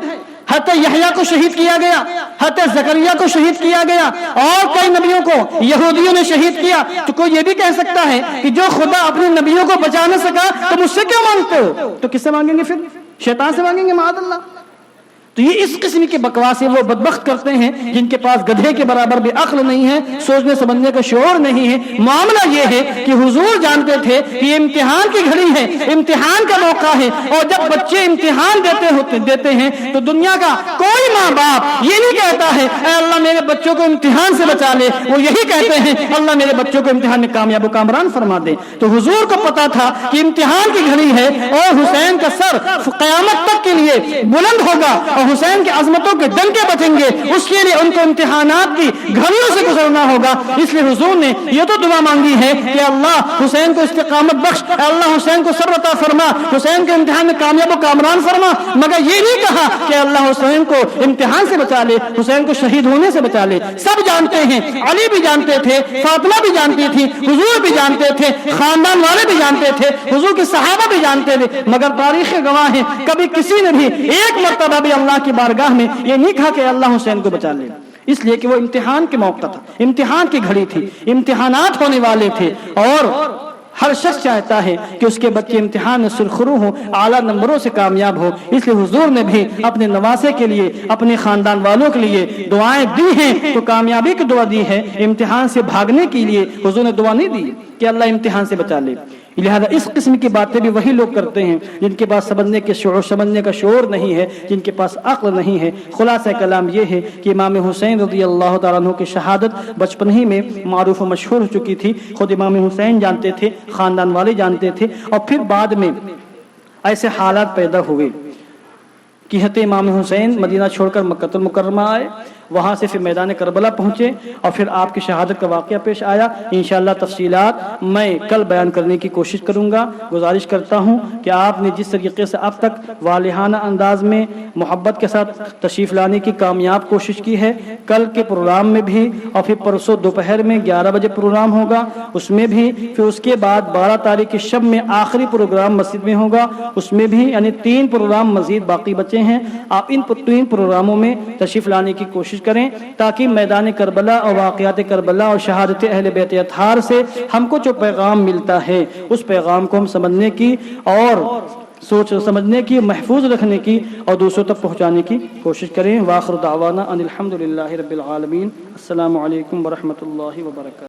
حضرت یحییٰ کو شہید کیا گیا، حضرت زکریا کو شہید کیا گیا، اور کئی نبیوں کو یہودیوں نے شہید کیا۔ تو کوئی یہ بھی کہہ سکتا ہے کہ جو خدا اپنے نبیوں کو بچا نہ سکا تو مجھ سے کیوں مانگتے ہو؟ تو کس سے مانگیں گے؟ پھر شیطان سے مانگیں گے، معاذ اللہ۔ تو یہ اس قسم کی بکواسیں وہ بدبخت کرتے ہیں جن کے پاس گدھے کے برابر بھی عقل نہیں ہے، سوچنے سمجھنے کا شعور نہیں ہے۔ معاملہ یہ ہے کہ حضور جانتے تھے کہ یہ امتحان کی گھڑی ہے، امتحان کا موقع ہے، اور جب بچے امتحان دیتے ہیں تو دنیا کا کوئی ماں باپ یہ نہیں کہتا ہے اے اللہ میرے بچوں کو امتحان سے بچا لے، وہ یہی کہتے ہیں اللہ میرے بچوں کو امتحان میں کامیاب و کامران فرما دے۔ تو حضور کو پتا تھا کہ امتحان کی گھڑی ہے اور حسین کا سر قیامت تک کے لیے بلند ہوگا اور حسین کی عظمتوں کے ڈنکے بچیں گے، اس کے لیے ان کو امتحانات کی گھڑیوں سے گزرنا ہوگا۔ اس لیے حضور نے یہ تو دعا مانگی ہے کہ اللہ حسین کو استقامت بخش، اے اللہ حسین کو صبر عطا فرما، حسین کے امتحان میں کامیاب و کامران فرما، مگر یہ نہیں کہا کہ اللہ حسین کو امتحان سے بچا لے، حسین کو شہید ہونے سے بچا لے۔ سب جانتے ہیں، علی بھی جانتے تھے، فاطمہ بھی جانتی تھی، حضور بھی جانتے تھے، خاندان والے بھی جانتے تھے، حضور کے صحابہ بھی جانتے تھے، مگر تاریخ گواہ ہے کبھی کسی نے بھی ایک مرتبہ بھی اللہ کی بارگاہ میں یہ نہیں کہا کہ اللہ حسین کو بچا لے، اس لیے کہ وہ امتحان کے موقع تھا، امتحان کی گھڑی تھی، امتحانات ہونے والے تھے، اور ہر شخص چاہتا ہے کہ اس کے بچے امتحان میں سرخرو ہوں، اعلیٰ نمبروں سے کامیاب ہو۔ اس لیے حضور نے بھی اپنے نواسے کے لیے، اپنے خاندان والوں کے لیے دعائیں دی ہیں، تو کامیابی کی دعا دی ہے، امتحان سے بھاگنے کے لیے حضور نے دعا نہیں دی کہ اللہ امتحان سے بچا لے۔ لہذا اس قسم کی باتیں بھی وہی لوگ کرتے ہیں جن کے پاس سمجھنے کا شعور نہیں ہے، جن کے پاس عقل نہیں ہے۔ خلاصہ کلام یہ ہے کہ امام حسین رضی اللہ تعالیٰ عنہ کی شہادت بچپن ہی میں معروف و مشہور ہو چکی تھی، خود امام حسین جانتے تھے، خاندان والے جانتے تھے، اور پھر بعد میں ایسے حالات پیدا ہوئے کہ امام حسین مدینہ چھوڑ کر مکہ المکرمہ آئے، وہاں سے پھر میدان کربلا پہنچے، اور پھر آپ کی شہادت کا واقعہ پیش آیا۔ انشاءاللہ تفصیلات میں کل بیان کرنے کی کوشش کروں گا۔ گزارش کرتا ہوں کہ آپ نے جس طریقے سے اب تک والہانہ انداز میں محبت کے ساتھ تشریف لانے کی کامیاب کوشش کی ہے، کل کے پروگرام میں بھی، اور پھر پرسوں دوپہر میں 11 بجے پروگرام ہوگا اس میں بھی، پھر اس کے بعد 12 تاریخ کی شب میں آخری پروگرام مسجد میں ہوگا اس میں بھی، یعنی 3 پروگرام مزید باقی بچے ہیں۔ آپ ان 3 پروگراموں میں تشریف لانے کی کوشش کریں تاکہ میدان کربلا اور واقعات کربلا اور شہادت اہل بیت اطہار سے ہم کو جو پیغام ملتا ہے اس پیغام کو ہم سمجھنے کی اور سوچ سمجھنے کی، محفوظ رکھنے کی اور دوسروں تک پہنچانے کی کوشش کریں۔ وآخر دعوانا ان الحمدللہ رب العالمین۔ السلام علیکم ورحمۃ اللہ وبرکاتہ۔